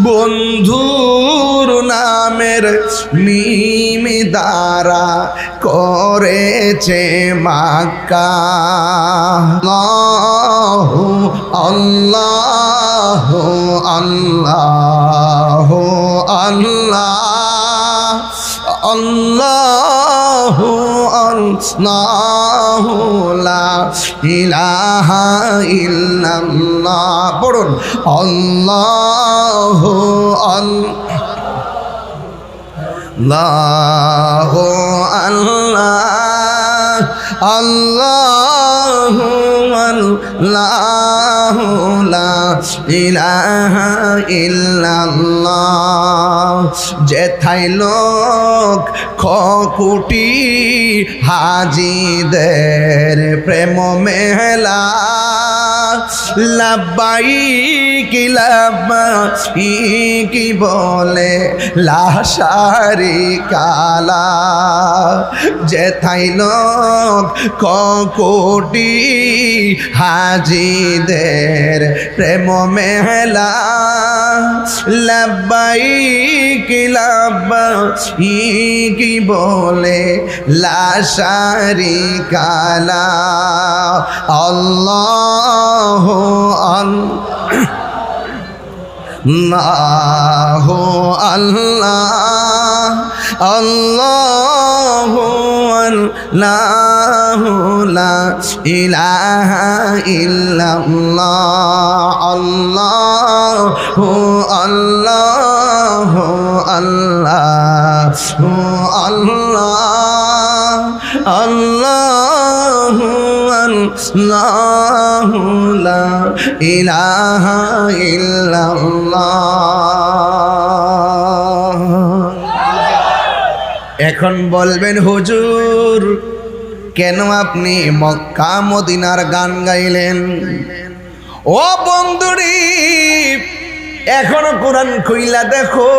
বন্ধুর নামের মিম দ্বারা করেছে মক্কা। আল্লাহু আল্লাহু আল্লাহু আল্লাহ আল্লাহু আল্লাহু লা ইলাহা ইল্লাল্লাহ। পড়ুন আল্লাহু আল্লাহু আল্লাহ আল্লাহু আল্লাহু লা ইলাহা ইল্লাল্লাহ। যেথায় লোক কোটি হাজিদের প্রেম মেলা, লাব্বাইক লাব্বাইক বলে লা শারিকা লাহ। যেথায় লোক কোটি হাজিদের প্রেম মেলা, লাব্বাইক লাব্বাইক বলে লা শারিকা লাহ। আল্লাহু আল্লাহু আল্লাহ আল্লাহু আল্লাহু লা ইলাহা ইল্লাল্লাহ। আল্লাহু আল্লাহু আল্লাহু আল্লাহ আল্লাহু আল্লাহু লা ইলাহা ইল্লাল্লাহ। এখন বলবেন হুজুর কেন আপনি মক্কা মদিনার গান গাইলেন? ও বন্ধুরি, এখনো কোরআন খুইলা দেখো,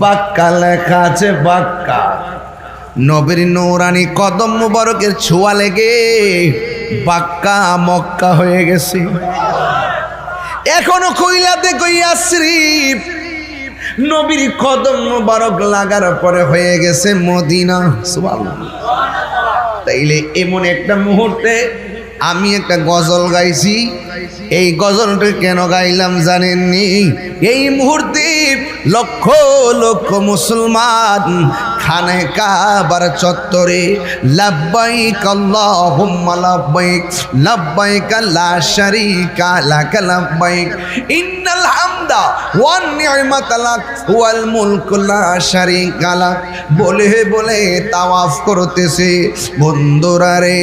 বাক্কা লেখা আছে। বাক্কা নবীর নূরানি কদম মুবারকের ছোঁয়া লেগে বাক্কা মক্কা হয়ে গেছে। এখনো খুইলা দেখো ইয়াসরিব, নবীর কদম মুবারক লাগার পরে হয়ে গেছে মদিনা। সুবহানাল্লাহ। তাইলে এমন একটা মুহূর্তে আমি একটা গজল গাইছি। এই গজলটা কেন গাইলাম জানেননি? এই মুহূর্তে লক্ষ লক্ষ মুসলমান খানে কাবার চত্বরে লাব্বাইক আল্লাহুম্মা লাব্বাইক লাব্বাইক লা শারীকা লাক লাব্বাইক ইন্নাল হামদা ওয়ান নি'মাতা লাক ওয়াল মুলকু লা শারীকা লাক বলে বলে তাওয়াফ করতেছে। বন্ধুরা রে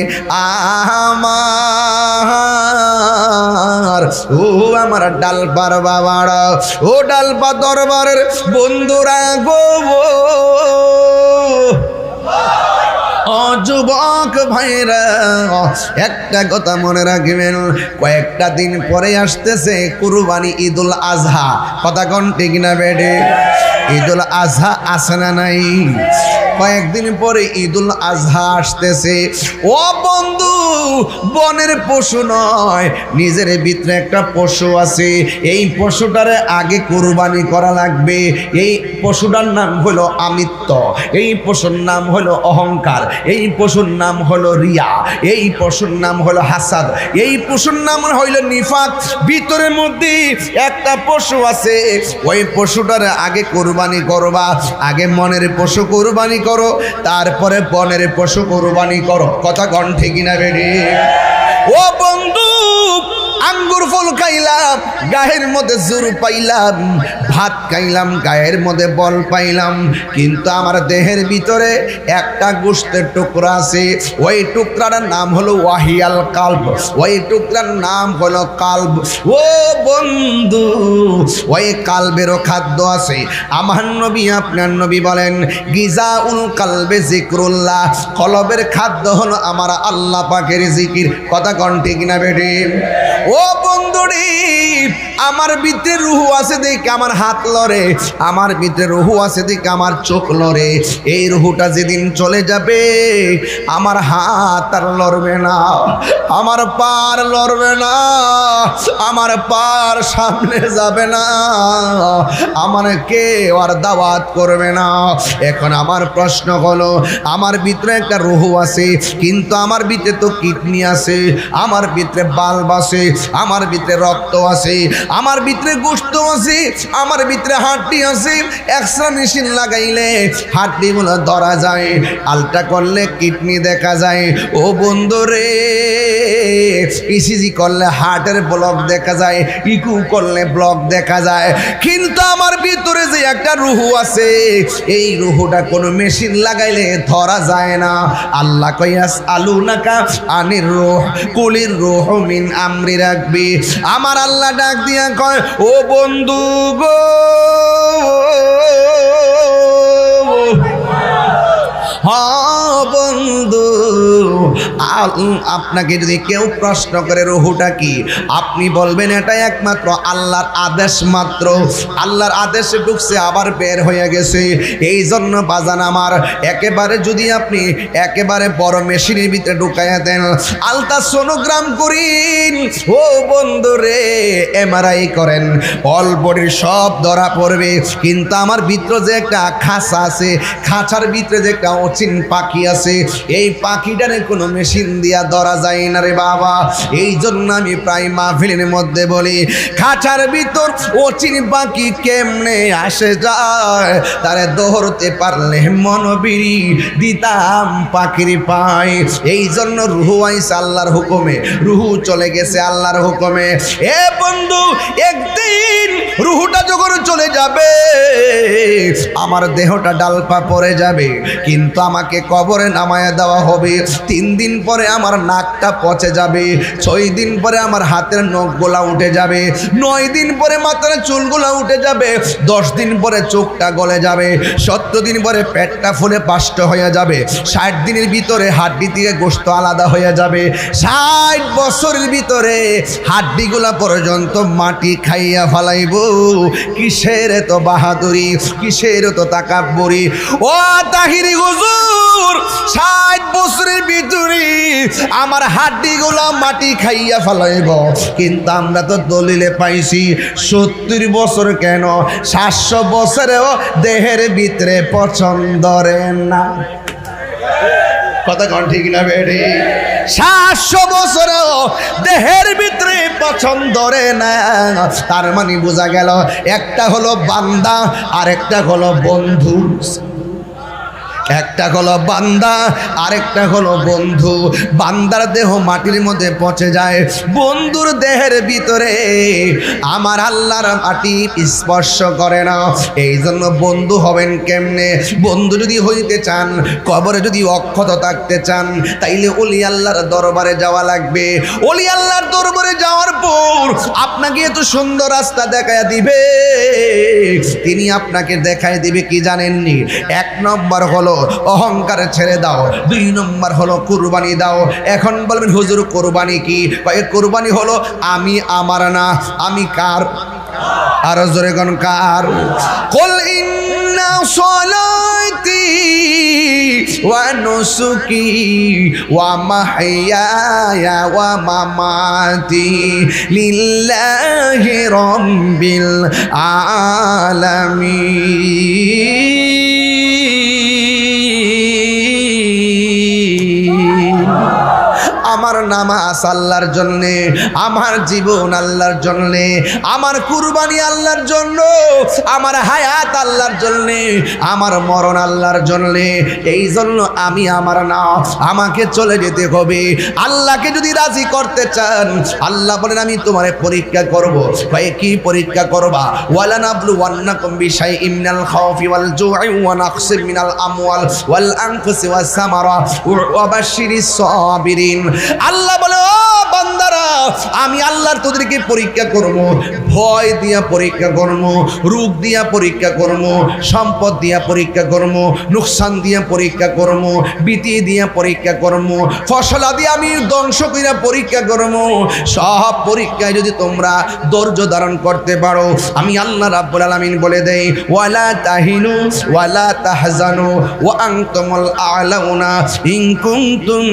আমার, ও আমার ডালপার বাবারা, ও ডালপা দরবারের বন্ধুরা গো, যুবক ভাইরা একটা কথা মনে রাখবেন, কয়েকটা দিন পরে আসতেছে কুরবানি, ঈদুল আজহা। কথা কোন ঠিক না বেডে? ঈদুল আজহা আসে না নাই? কয়েকদিন পরে ঈদুল আজহা আসতেছে। ও বন্ধু, বনের পশু নয়, নিজের ভিতরে একটা পশু আছে। এই পশুটারে আগে কুরবানি করা লাগবে। এই পশুটার নাম হলো আমিত্ব, এই পশুর নাম হলো অহংকার, এই পশুর নাম হলো রিয়া, এই পশুর নাম হলো হাসাদ, এই পশুর নাম হইল নিফাক। ভিতরের মধ্যে একটা পশু আছে, ওই পশুটারে আগে কুরবানি করবা। আগে মনের পশু কুরবানি করো, তারপরে বনের পশু কুরবানি করো। কথা কোন ঠিক না বেডি? ও বন্ধু, আঙ্গুর ফল খাইলাম, গায়ের মধ্যে জোর পাইলাম, ভাত খাইলাম, গায়ের মধ্যে বল পাইলাম, কিন্তু আমার দেহের ভিতরে একটা গোশতের টুকরা আছে। ওই টুকরাটার নাম হলো ওয়াহিয়াল কালব, ওই টুকরার নাম হলো কালব। ও বন্ধু, ওই কালবেরও খাদ্য আছে। আমার নবী, আপনার নবী বলেন গিজাউল কালবে জিক্রুল্লাহ, কলবের খাদ্য হলো আমার আল্লাহ পাকের জিকির। কথা কোন ঠিক না বেটি? ও বন্ধুরি, আমার ভিতরে রূহ আছে দেখে আমার হাত লড়ে, আমার ভিতরে রুহু আছে দিকে আমার চোখ লড়ে। এই রুহুটা যেদিন চলে যাবে আমার হাত আর লড়বে না, আমার পার লড়বে না, আমার পার সামনে যাবে না, আমার কেউ আর দাওয়াত করবে না। এখন আমার প্রশ্ন হলো, আমার ভিতরে একটা রুহু আছে, কিন্তু আমার ভিতরে তো কিডনি আছে, আমার ভিতরে বাল্ব আছে, আমার ভিতরে রক্ত আছে, আমার ভিতরে গোশত আছে, আমার ভিতরে হাড্ডি আছে। এক্সরে মেশিন লাগাইলে হাড্ডিগুলো ধরা যায়, আলট্রা করলে কিডনি দেখা যায়। ও বন্ধু রে, ইসিজি করলে হার্টের ব্লক দেখা যায়, ইকু করলে ব্লক দেখা যায়, কিন্তু আমার ভিতরে যে একটা রুহু আছে, এই রুহুটা কোনো মেশিন লাগাইলে ধরা যায় না। আল্লাহ কইয়াস আলুনাকা আনির রূহ কুলির রূহ মিন আমরি রাব্বি। আমার আল্লাহ ডাক দিয়া কয়, ও বন্ধু গো, হ্যাঁ বন্ধু, আপনাকে যদি কেউ প্রশ্ন করে রুহুটা কি, আপনি বলবেন এটা একমাত্র আল্লাহর আদেশ মাত্র। আল্লাহর আদেশে ঢুকছে আবার বের হয়ে গেছে। এই জন্য বাজান আমার, একেবারে যদি আপনি একেবারে বড় মেশিনের ভিতরে ঢুকাইয়া দেন, আলট্রাসোনোগ্রাম করেন, ও বন্ধু রে, এমআরআই করেন, অল বডির সব ধরা পড়বে, কিন্তু আমার ভিতরে যে একটা খাঁচা আছে, খাঁচার ভিতরে যে একটা অচিন পাখি আছে, এই পাখিটারে কোনো মেশিন দিয়া ধরা যায় না রে বাবা। এই জন্য আমি প্রায় মাহফিলের মধ্যে বলি, খাঁচার ভিতর অচিন পাখি কেমনে আসে যায়, তারে ধরতে পারলে মনবিরি দিতাম পাখির পাই। এই জন্য রুহু আইছে আল্লাহর হুকুমে, রুহু চলে গেছে আল্লাহর হুকুমে। এ বন্ধু, একদিন রুহুটা যখন চলে যাবে আমার দেহটা ডালপা পড়ে যাবে, কিন্তু আমাকে কবরে নামায়া দেওয়া হবে। 3 দিন পরে আমার নাকটা পচে যাবে, 6 দিন পরে আমার হাতের নখগুলা উঠে যাবে, 9 দিন পরে মাথার চুলগুলা উঠে যাবে, 10 দিন পরে চোখটা গলে যাবে, 17 দিন পরে পেটটা ফুলে পাষ্ট হয়ে যাবে, 60 দিনের ভিতরে হাড্ডি থেকে গোশত আলাদা হয়ে যাবে, 60 বছরের ভিতরে হাড্ডিগুলা পর্যন্ত মাটি খাইয়া ফেলাইব। কিসের তো বাহাদুরি, কিসের তো তাকাব্বুরি। ও তাহিরি হুজুর, 60 বছরের ভিতরে আমার হাড্ডিগুলা মাটি খাইয়া ফেলাইব, কিন্তু আমরা তো দলিলে পাইছি 70 বছর কেন 700 বছরেও দেহের ভিতরে পছন্দ রে না। কথা কোন ঠিক না বেড়ে? 700 বছরেও দেহের ভিতরে পছন্দ রে না। তার মানে বোঝা গেল, একটা হলো বান্দা আর একটা হলো বন্ধু, একটা হলো বান্দা আরেকটা হলো বন্ধু। বান্দার দেহ মাটির মধ্যে পচে যায়, বন্ধুর দেহের ভিতরে আমার আল্লাহর মাটি স্পর্শ করে না। এই জন্য বন্ধু হবেন কেমনে? বন্ধু যদি হইতে চান, কবরে যদি অক্ষত থাকতে চান, তাইলে ওলি আল্লাহর দরবারে যাওয়া লাগবে। ওলি আল্লাহর দরবারে যাওয়ার পর আপনাকে এত সুন্দর রাস্তা দেখায় দিবে, তিনি আপনাকে দেখায় দিবে কি জানেননি? 1 নম্বর হলো অহংকার ছেড়ে দাও, 2 নম্বর হলো কুরবানি দাও। এখন বলবেন হুজুর কুরবানি কি? কুরবানি হলো আমি আমার না, আমি কার? আর জোরে কোন কার? কুল ইন্না সলাতি ওয়া নুসুকি ওয়া মাহইয়ায়া ওয়া মামাতি লিল্লাহি রাব্বিল আলামিন। আমার নামাজ আল্লাহর জন্যে, আমার জীবন আল্লাহর জন্যে, আমার কুরবানি আল্লাহর জন্য, আমার হায়াত আল্লাহর জন্যে, আমার মরণ আল্লাহর জন্যে। এই জন্য আমি আমার না, আমাকে চলে যেতে হবে। আল্লাহকে যদি রাজি করতে চান, আল্লাহ বলেন আমি তোমারে পরীক্ষা করব। ভাই কি পরীক্ষা করবা? ওয়ালা নাবলুওয়ান্নাকুম বিশাইইম মিনাল খাউফি ওয়াল জু'i ওয়া নাকসিম মিনাল আমওয়াল ওয়াল আনফুসি ওয়াস সামারা ওয়া বাশশিরিস সাবিরিন। আল্লাহ বলে, ও বান্দারা, আমি আল্লাহর তোদেরকে পরীক্ষা করব, ভয় দিয়া পরীক্ষা করব, রোগ দিয়া পরীক্ষা করব, সম্পদ দিয়া পরীক্ষা করব, নুকসান দিয়া পরীক্ষা করব, বিতি দিয়া পরীক্ষা করব, ফসলা দিয়ে আমি ধ্বংস কইরা পরীক্ষা করব। সব পরীক্ষায় যদি তোমরা ধৈর্য ধারণ করতে পারো, আমি আল্লাহ রাব্বুল আলামিন বলে দেই ওয়ালা তাহিনু ওয়ালা তাহজানু ওয়া আনতুমুল আ'লাউনা ইন কুনতুম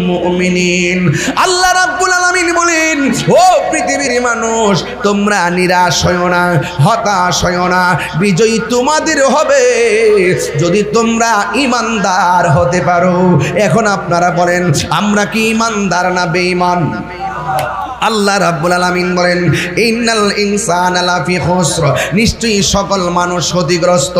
মুমিনিন। আল্লাহ রাব্বুল আলামিন বলেন, ও পৃথিবীর মানুষ, তোমরা নিরাশ হয়ো না, হতাশ হয়ো না, বিজয়ী তোমাদের হবে যদি তোমরা ঈমানদার হতে পারো। এখন আপনারা বলেন, আমরা কি ঈমানদার না বেঈমান? আল্লাহ রাব্বুল আলামিন বলেন ইন্নাল ইনসানা লাফি খুসর, নিশ্চয়ই সকল মানুষ ক্ষতিগ্রস্ত,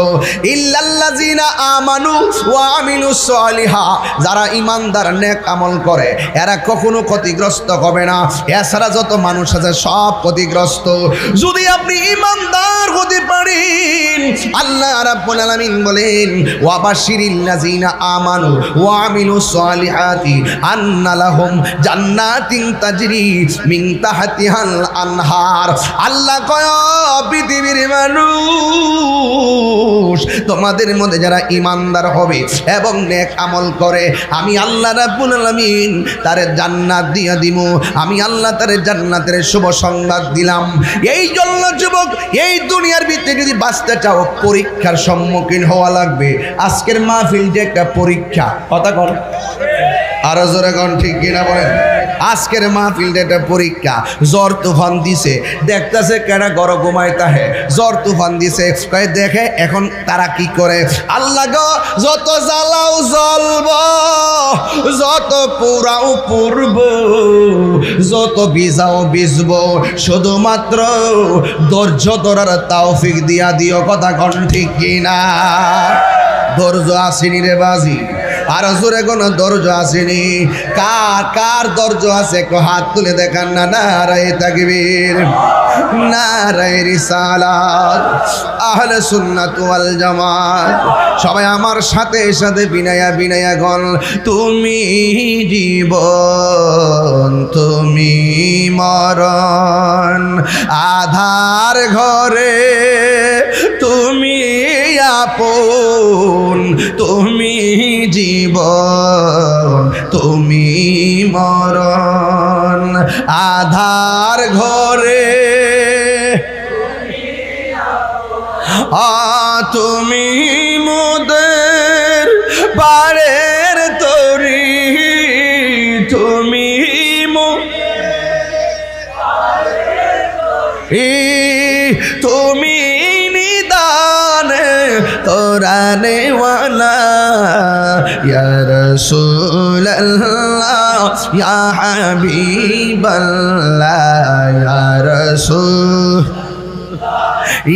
ইল্লাল্লাযিনা আমানু ওয়া আমিলুস সলিহা, যারা ঈমানদার নেক আমল করে এরা কখনো ক্ষতিগ্রস্ত হবে না। এছাড়া যত মানুষ আছে সব ক্ষতিগ্রস্ত। যদি আপনি ঈমানদার হতে পারেন, আল্লাহ রাব্বুল আলামিন বলেন ওয়া বাশিরিল্লাযিনা আমানু ওয়া আমিলুস সলিহাতি আন্না লাহুম জান্নাতিন তাজরি মিন তাহতিহাল আনহার। আল্লাহ কয়, পৃথিবীর মানুষ, তোমাদের মধ্যে যারা ঈমানদার হবে এবং নেক আমল করে, আমি আল্লাহ রাব্বুল আলামিন তারে জান্নাত দিয়া দিব। আমি আল্লাহ তারে জান্নাতের শুভ সংবাদ দিলাম। এই জন্য যুবক, এই দুনিয়ার ভিতরে যদি বাঁচতে চাও, পরীক্ষার সম্মুখীন হওয়া লাগবে। আজকের মাহফিল যে একটা পরীক্ষা, কথা কর আরো জোরে কোন, ঠিক কিনা বলেন? আজকের মাহফিলটা একটা পরীক্ষা। জ্বর তুফান দিছে, দেখতেছে কেনা গরম ঘুমায় তাহে, জ্বর তুফান দিছে, দেখে এখন তারা কি করে। আল্লাহ গো, যত জ্বালাও জ্বলব, যত পুরাও পুরব, যত ভিজাও ভিজব, শুধুমাত্র ধৈর্য ধরার তৌফিক দিয়া দিও। কথা কোন, ঠিক কিনা? ধৈর্য আসেনি রে বাজি, আর জোরে কোনো ধৈর্য আসেনি? কার কার ধৈর্য আছে একটু হাত তুলে দেখান না। নারায়ে তাকবীর, নারায়ে রিসালাত, আহলে সুন্নাত ওয়াল জামাত। সবাই আমার সাথে সাথে বিনায়া বিনায়া গল, তুমি জীবন তুমি মরণ, আধার ঘরে তুমি আপন, তুমি জীবন তুমি মরণ, আধার ঘরে তুমি মোদের পারের তরি, তুমি তুমি নিদানে তোরানে ওয়ালা, ইয়া রাসূলুল্লাহ ইয়া হাবিবাল্লাহ, ইয়া রাসূল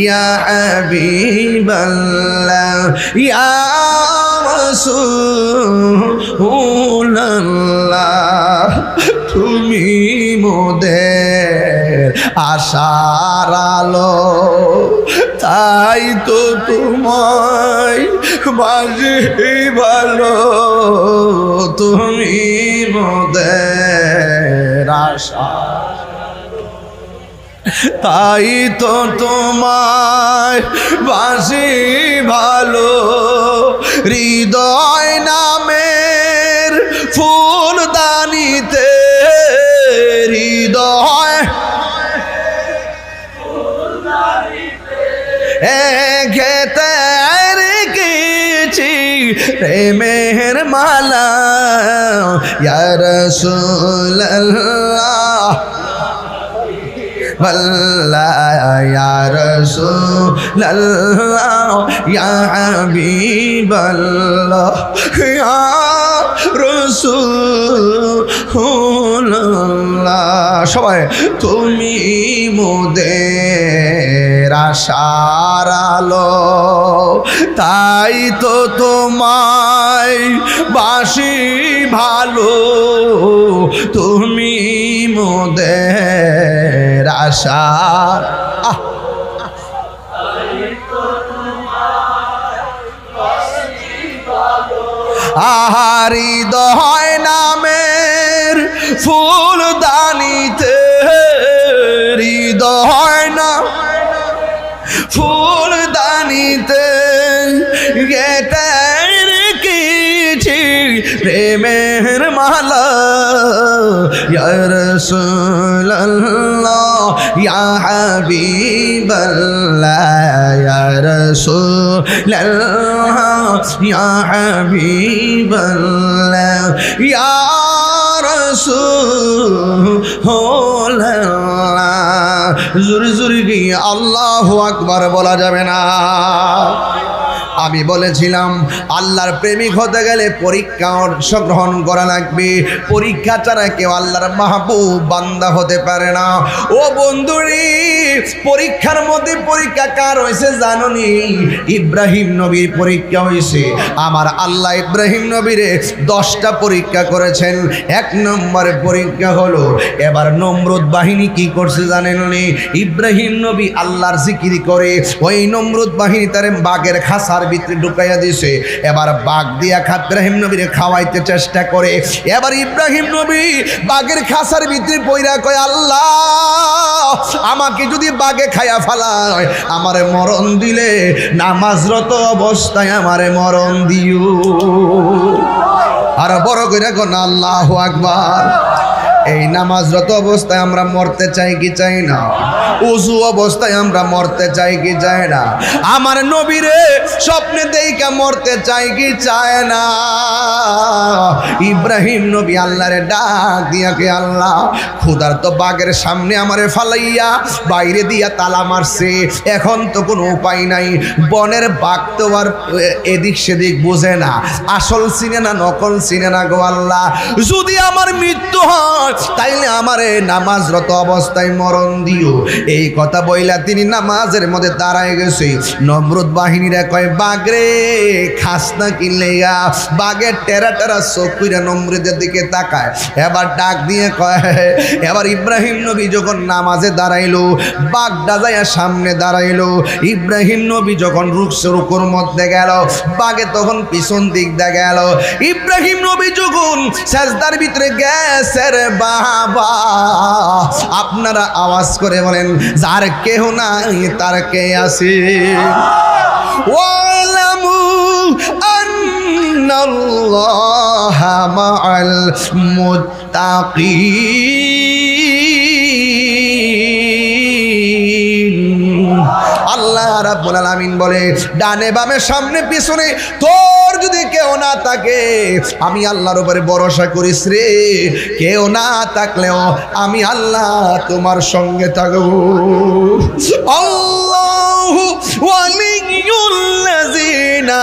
ইয়া হাবিবাল্লাহ, ইয়া রাসূলুল্লাহ, তুমি মোদের আশার আলো, তাই তো তোমায় বাজি ভালো, তুমি মোদের আশা, তাই তো তোমায় বাসি ভালো। হৃদয় নামের ফুলদানিতে, হৃদয় খেতে রেখেছি প্রেমের মালা, ইয়া রাসূলুল্লাহ والله يا رسول الله يا حبيب الله يا رسول الله সবাই তুমি মোদের আশার আলো, তাই তো তোমায় বাসি ভালো, তুমি মোদের আশার হৃদয় নামের ফুলদানিতে হয় না ফুলদানিতে গেতে রেখেছি প্রেমের মালা ইয়া রাসূলুল্লাহ ইয়া হাবিবাল্লাহ ইয়া রাসূলুল্লাহ ইয়া হাবিবাল্লাহ ইয়া রাসূলুল্লাহ জোরে জোরে গিয়ে আল্লাহু আকবার বলা যাবে না। আমি বলেছিলাম আল্লাহর প্রেমিক হতে গেলে পরীক্ষা অংশগ্রহণ করা লাগবে। পরীক্ষা ছাড়া কেউ আল্লাহর মাহবুব বান্দা হতে পারে না। ও বন্ধুরি, পরীক্ষার মধ্যে পরীক্ষা কার হয়েছে জানোনি? ইব্রাহিম নবীর পরীক্ষা হয়েছে। আমার আল্লাহ ইব্রাহিম নবীরে 10টা পরীক্ষা করেছেন। 1 নম্বরে পরীক্ষা হলো, এবার নমরুদ বাহিনী কি করছে জানেননি? ইব্রাহিম নবী আল্লাহর জিকির করে ওই নমরুদ বাহিনী তারে বাঘের খাসার ভিতরে ঢুকাইয়া দিছে। এবার বাঘ দিয়া ইব্রাহিম নবীরে খাওয়াইতে চেষ্টা করে। এবার ইব্রাহিম নবী বাঘের খাসার ভিতরে পইরা কয়, আল্লাহ আমাকে যদি বাঘে খাইয়া ফেলায় আমারে মরণ দিলে নামাজরত অবস্থায় আমারে মরণ দিও। আর বড় করে কোন আল্লাহু আকবার। এই নামাজরত অবস্থায় আমরা মরতে চাই কি চাই না? উজু অবস্থায় আমরা মরতে চাই কি চাই না? আমার নবীরে স্বপ্নে দেইকা মরতে চাই কি চায় না? ইব্রাহিম নবী আল্লাহরে ডাক দিয়া কে, আল্লাহ ক্ষুধার্ত বাঘের সামনে আমারে ফালাইয়া বাইরে দিয়া তালা মারছে, এখন তো কোনো উপায় নাই। বনের বাঘ তো আর এদিক সেদিক বোঝে না, আসল চিনে না নকল চিনে না গো আল্লাহ। যদি আমার মৃত্যু হয় তাইলে আমারে নামাজরত অবস্থায় মরণ দিও। এই কথা বইলা তিনি নামাজের মধ্যে দাঁড়ায় গেছে। নমরুদ বাহিনীরা কয়, বাঘরে খাস না কিনলে? বাঘের টেরা টেরা চোখ কইরা নমরুদের দিকে তাকায়। এবার ডাক দিয়ে কয়, এবার ইব্রাহিম নবী যখন নামাজে দাঁড়াইলো, বাঘটা যাইয়া সামনে দাঁড়াইলো। ইব্রাহিম নবী যখন রুকুর মধ্যে গেল, বাঘে তখন পিছন দিক দিয়ে গেল। ইব্রাহিম নবী যখন সাজদার ভিতরে গেছে রে বাবা, আপনারা আওয়াজ করে বলেন, যার কেহ নাই তার কে আছে? ওয়ালামু আন্নাল্লাহা মাআল মুত্তাকিন। আল্লাহ রাব্বুল আলামিন বলে, ডানে বামে সামনে পিছনে তোর যদি কেউ না থাকে, আমি আল্লাহর উপরে ভরসা করিস রে। কেউ না থাকলেও আমি আল্লাহ তোমার সঙ্গে থাকবো। আল্লাহু ওয়ালিয়ুল্লাযিনা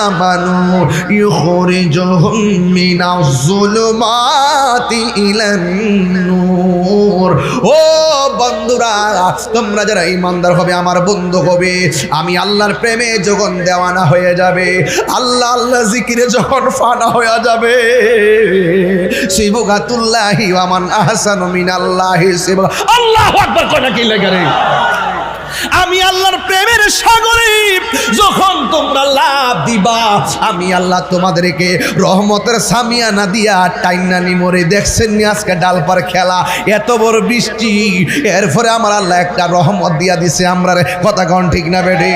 আমানু ইউখরিজুহুম মিনাজ যুলুমাতি ইলান নূর। ও বন্ধুরা, তোমরা যারা ঈমানদার হবে, আমার বন্ধু হবে, আমি আল্লাহর প্রেমে যখন দেওয়ানা হয়ে যাবে, আল্লাহ আল্লাহ জিকিরে যখন ফানা হয়ে যাবে, সিবগাতুল্লাহি ওয়া মান আহসানু মিনাল্লাহি সিবগা। আল্লাহু আকবার কয় না কি লাগে রে? আমি আল্লাহর প্রেমের সাগরে যখন তোমরা লাভ দিবা, আমি আল্লাহ তোমাদেরকে রহমতের সামিয়ানা দিয়া টাইনা নিমরে। দেখছেন নি আজকে ডালপার খেলা, এত বড় বৃষ্টি, এরপরে আমার আল্লাহ একটা রহমত দিয়া দিছে। আমরা কথা কন ঠিক না বেডে?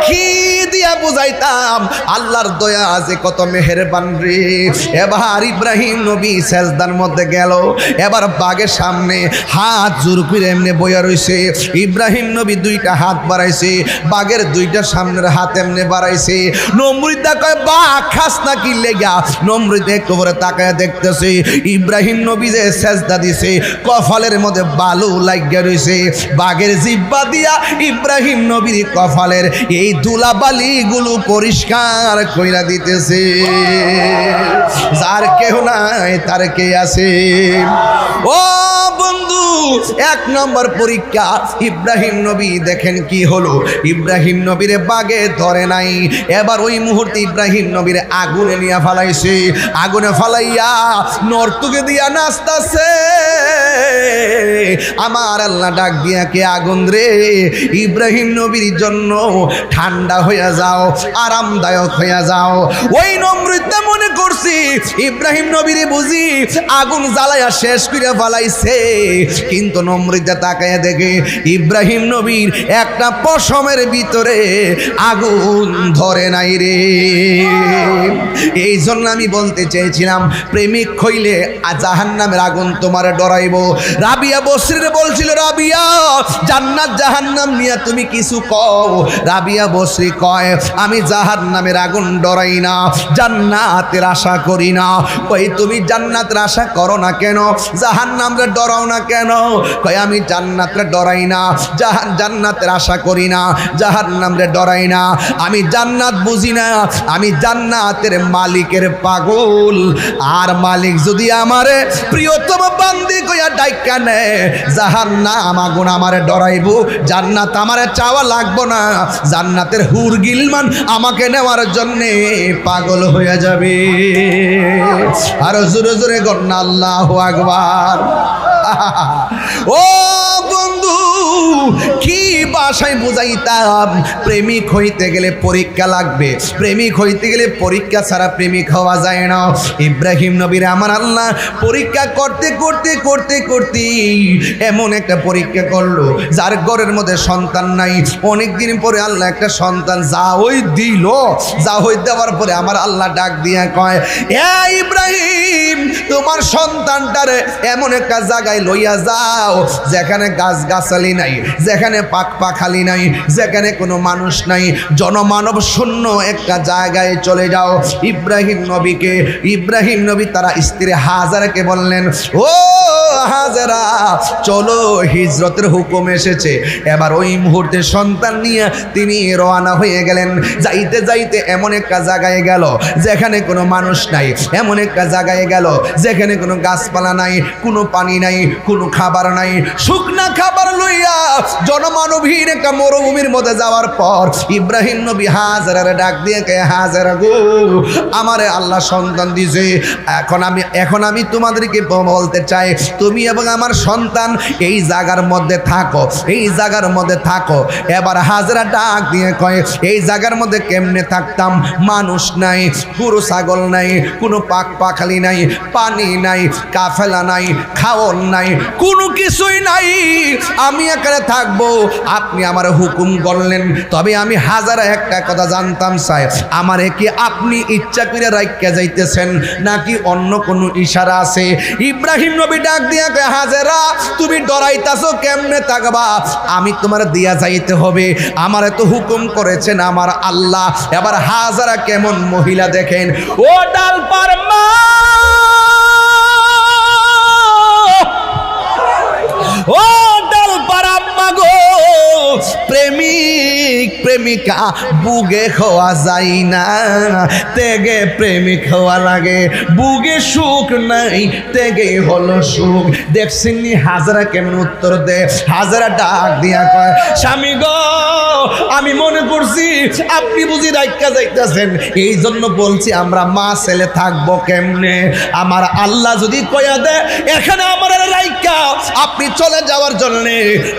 কি দিয়া বুঝাইতাম আল্লাহর দয়া আছে কত মেহেরবান রে। এবার ইব্রাহিম নবী সেজদার মধ্যে গেল। এবার বাঘের সামনে হাত জোর করে এমনি বইয়া রইছে। ইব্রাহিম নবী 2টা হাত বাড়াইছে, বাঘের 2টা সামনের হাত এমনি বাড়াইছে। নমরুদ কয়, বাঘ খাস না কি লেগা? নমরুদ একটু করে তাকায় দেখতেছে ইব্রাহিম নবী যে সেজদা দিছে, কপালের মধ্যে বালু লাগিয়া রইছে। বাঘের জিহ্বা দিয়া ইব্রাহিম নবীর কপালের এই ধুলা বালিগুলো পরিষ্কার কইরা দিতেছে। যার কেহ নাই তার কে আছে? ও বন্ধু, 1 নম্বর পরীক্ষা। ইব্রাহিম নবী দেখেন কি হলো, ইব্রাহিম নবীরে বাগে ধরে নাই। এবার ওই মুহূর্তে ইব্রাহিম নবীরে আগুনে নিয়ে ফালাইছে। আগুনে ফালাইয়া নরতুকে দিয়া নাচতাছে। আমার আল্লাহ ডাক দিয়া কে, আগুন রে, ইব্রাহিম নবীর জন্য ঠান্ডা হইয়া যাও, আরামদায়ক হইয়া যাও। ওই নমরুদটা মনে করছি ইব্রাহিম নবীরে বুঝি আগুন জ্বালাইয়া শেষ করে ফালাইছে। কিন্তু নমরুদ তাকায় দেখে ইব্রাহিম নবীর একটা পশমের ভিতরে আগুন ধরে নাই রে। এই জন্য আমি বলতে চেয়েছিলাম প্রেমিক হইলে জাহান্নামের আগুন তোমার ডরাইব। রাবিয়া বসরিরে বলছিল, রাবিয়া জান্নাত জাহান্নাম নিয়ে তুমি কিছু কও। রাবিয়া বসরি কয়, আমি জাহান্নামের আগুন ডরাই না, জান্নাতের আশা করি না। কই তুমি জান্নাতের আশা করো না কেন, জাহান্নামরে ডরাও না কেন? কয় আমি জান্নাতরে ডরাই না, জান্নাতের আশা করি না, জাহান্নামরে ডরাই না। আমি জান্নাত বুঝি না, আমি জান্নাতের মালিকের পাগল। আর মালিক যদি আমারে প্রিয়তম বান্দি কইয়া ডাইকা নেয়, জাহান্নাম আগুন আমারে ডরাইব, জান্নাত আমারে চাওয়া লাগবো না। জান্নাতের হুর গিলমান আমাকে নেওয়ার জন্যে পাগল হয়ে যাবে। আরো জোরে জোরে গন্না আল্লাহু আকবার। ও বন্ধু, কি ভাষায় বুঝাইতাম? প্রেমিক হইতে গেলে পরীক্ষা লাগবে, প্রেমিক হইতে গেলে পরীক্ষা ছাড়া প্রেমিক হওয়া যায় না। ইব্রাহিম নবীর আমার আল্লাহ পরীক্ষা করতে করতে করতে করতে এমন একটা পরীক্ষা করলো, যার ঘরের মধ্যে সন্তান নাই। অনেকদিন পরে আল্লাহ একটা সন্তান যা হই দিল। যা হই দেওয়ার পরে আমার আল্লাহ ডাক দিয়া কয়, এ ইব্রাহিম, তোমার সন্তানটারে এমন একটা জায়গায় লইয়া যাও যেখানে গাছ গাছালি নাই, যেখানে পাক পাখালি নাই, যেখানে কোনো মানুষ নাই, জনমানব শূন্য একটা জায়গায় চলে যাও। ইব্রাহিম নবী তারা স্ত্রী হাজারাকে বললেন, ও হাজারা, চলো, হিজরতের হুকুম এসেছে। এবার ওই মুহূর্তে সন্তান নিয়ে তিনি রওনা হয়ে গেলেন। যাইতে যাইতে এমন একটা জায়গায় গেল যেখানে কোনো মানুষ নাই, এমন একটা জায়গায় গেল যেখানে কোনো গাছপালা নাই, কোনো পানি নাই, কোনো খাবার নাই। শুকনা খাবার লইয়া জনমানবহীন একটা মরুভূমির মধ্যে যাওয়ার পর ইব্রাহিম নবী হাজারারে ডাক দিয়ে কে, হাজারা গো, আমারে আল্লাহ সন্তান দিয়েছে। এখন আমি তোমাদেরকে বলতে চাই, তুমি এবং আমার সন্তান এই জায়গার মধ্যে থাকো, এই জায়গার মধ্যে থাকো। এবার হাজারা ডাক দিয়ে কয়, এই জায়গার মধ্যে কেমনে থাকতাম? মানুষ নাই, গরু ছাগল নাই, কোনো পাক পাখালি নাই, পানি নাই, কাফেলা নাই, খাওয়ার নাই, কোনো কিছুই নাই। আমি এখানে থাকবো, আপনি আমার হুকুম করলেন। তবে আমি হাজারা একটা কথা জানতাম চাই, আমারে কি আপনি ইচ্ছা করে রাইখা যাইতেছেন নাকি অন্য কোনো ইশারা আছে? ইব্রাহিম নবী ডাক দিয়া কয়, হাজারা, তুমি ডরাইতাছো, কেমনে থাকবা? আমি তোমার দিয়া যাইতে হবে, আমারে তো হুকুম করেছেন আমার আল্লাহ। এবার হাজারা কেমন মহিলা দেখেন, ও ডালপার মা, ও ডালপার আম্মা গো, প্রেমিক প্রেমিকা বুগে খাওয়া যায় না, তেগে প্রেমিক হওয়া লাগে। বুগে সুখ নাই, তেগে হলো সুখ। দেখছিনি হাজারা কেমন উত্তর দে? হাজারা ডাক দিয়া কয়, স্বামী গো, আমি মনে করছি আপনি বুঝি রাইখা যাইতেছেন, এই জন্য বলছি আমরা মা ছেলে থাকবো কেমনে? আমার আল্লাহ যদি কয়া দেয় এখানে আমার রাইখা আপনি চলে যাওয়ার জন্য,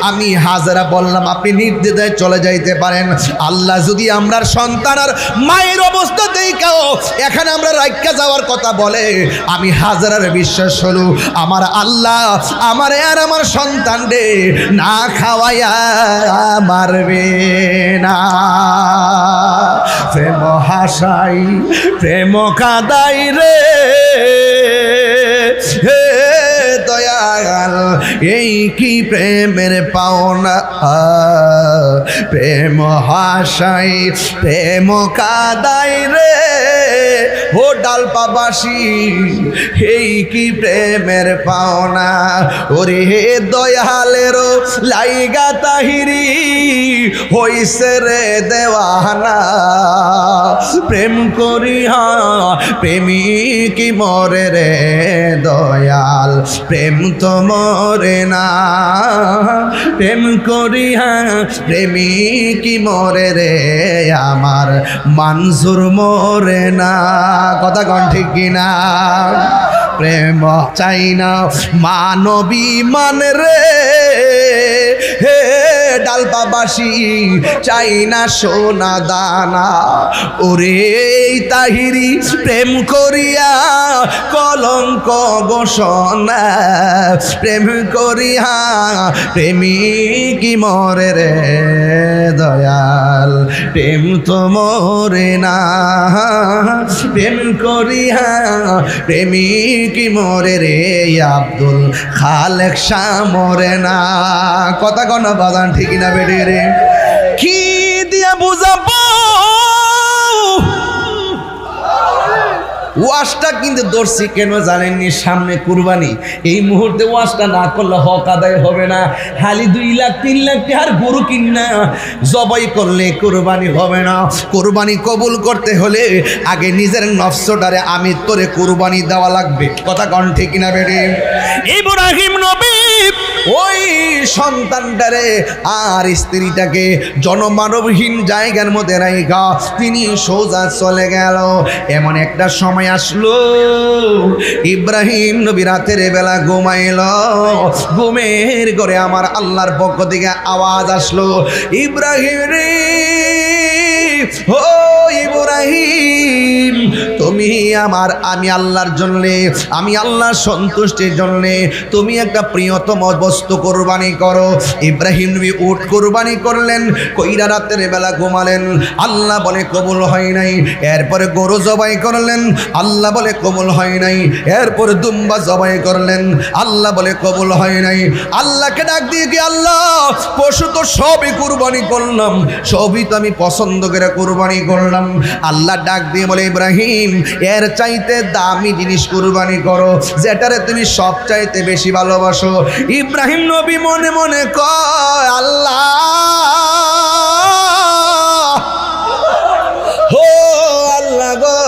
আমি হাজারা বললাম আপনি নির্দ্বিধায় চলে যাইতে পারেন। আল্লাহ যদি আমরার সন্তান আর মায়ের অবস্থা দেখাও এখানে আমরা রাইখা যাওয়ার কথা বলে, আমি হাজারার বিশ্বাস হলো আমার আল্লাহ আমারে আর আমার সন্তান রে না খাওয়াইয়া মারবে না। প্রেম হাসাই প্রেম কাদাই রে, হে দয়াল, এই কি প্রেমের পাওনা? প্রেম হাসাই প্রেম কাদাই রে, ও ডালপাবাসী, এই কি প্রেমের পাওনা? ওরে দয়ালেরও লাইগা তাহিরি হইছে রে দেওয়ানা। প্রেম করিয়া প্রেমিক মরে রে দয়াল, প্রেম তো মরে না। প্রেম করিয়া প্রেমিক মরে রে আমার মনসুর মরে না। কথা কন ঠিক কিনা? প্রেম চাই না, মানবী মান রে হে ডালপাবাসী চাই না সোনা দানা। ওরে তাহিরি প্রেম করিয়া কলঙ্ক গোসনা, প্রেম করিয়া প্রেমিক মরে রে দয়াল, প্রেম তো মরে না, প্রেম করিয়া প্রেমিক মরে রে আব্দুল খালেক শাহ মরে না। কথা কোন বাজান ঠিক না বেড়ে রে? কি দিয়া বুঝাবো? ওয়াজটা কিন্তু দর্শি কেন জানেননি? সামনে কুরবানি, এই মুহূর্তে ওয়াজটা না করলে হক আদায় হবে না। খালি 2 লাখ 3 লাখ টাকার গরু কিনা জবাই করলে কুরবানি হবে না। কুরবানি কবুল করতে হলে আগে নিজের নফসটারে আমি তোরে কুরবানি দেওয়া লাগবে। কথা কন ঠিক না বেড়ে? ইব্রাহিম নবী ওই সন্তানটারে আর স্ত্রীটাকে জনমানবহীন জায়গার মধ্যে রাইখা তিনি সোজা চলে গেল। এমন একটা সময় আসলো, ইব্রাহিম নবী রাতের বেলা ঘুমাইল। ঘুমের ঘরে আমার আল্লাহর পক্ষ থেকে আওয়াজ আসলো, ইব্রাহিম রে, ও ইব্রাহিম, তুমি আমার, আমি আল্লাহর জন্যে, আমি আল্লাহর সন্তুষ্টির জন্যে তুমি একটা প্রিয়তম বস্তু কোরবানি করো। ইব্রাহিম নবী উট কোরবানি করলেন, কইরা রাতের বেলা ঘুমালেন। আল্লাহ বলে কবুল হয় নাই। এরপরে গরু জবাই করলেন, আল্লাহ বলে কবুল হয় নাই। এরপরে দুম্বা জবাই করলেন, আল্লাহ বলে কবুল হয় নাই। আল্লাহকে ডাক দিয়ে কি, আল্লাহ পশু তো সবই কুরবানি করলাম, সবই তো আমি পছন্দ করে কুরবানি করলাম। আল্লাহ ডাক দিয়ে বলে, ইব্রাহিম এর চাইতে দামি জিনিস কুরবানি করো, যেটারে তুমি সব চাইতে বেশি ভালোবাসো। ইব্রাহিম নবী মনে মনে কয়, আল্লাহ হো আল্লাহ গো,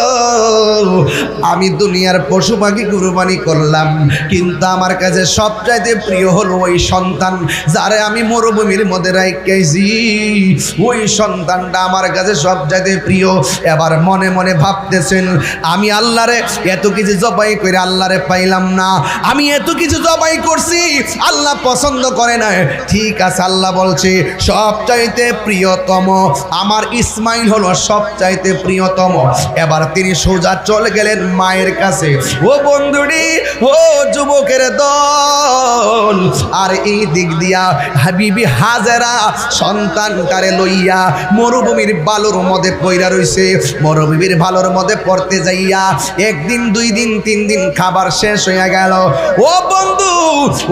আমি দুনিয়ার পশু পাখি কুরবানি করলাম, কিন্তু আমার কাছে সবচাইতে প্রিয় হলো ওই সন্তান যারে আমি মরুভূমির মধ্যে রাখছি। ওই সন্তানটা আমার কাছে সবচাইতে প্রিয়। এবার মনে মনে ভাবতেছেন, আমি আল্লাহরে এত কিছু জবাই করে আল্লাহরে পাইলাম না, আমি এত কিছু জবাই করছি, আল্লাহ পছন্দ করে না। ঠিক আছে, আল্লাহ বলছে সবচাইতে প্রিয়তম আমার ইসমাইল হলো সবচাইতে প্রিয়তম। এবার তিনি সোজা চলে গেলেন মায়ের কাছে। ও বন্ধুরি, ও যুবকের দল, আর এই দিক দিয়া হাবিবি হাজেরা সন্তানটারে লইয়া মরুভূমির বালুর মধ্যে পইরা রইছে। মরুভূমির বালুর মধ্যে পড়তে যাইয়া 1 দিন 2 দিন 3 দিন খাবার শেষ হয়ে গেল। ও বন্ধু,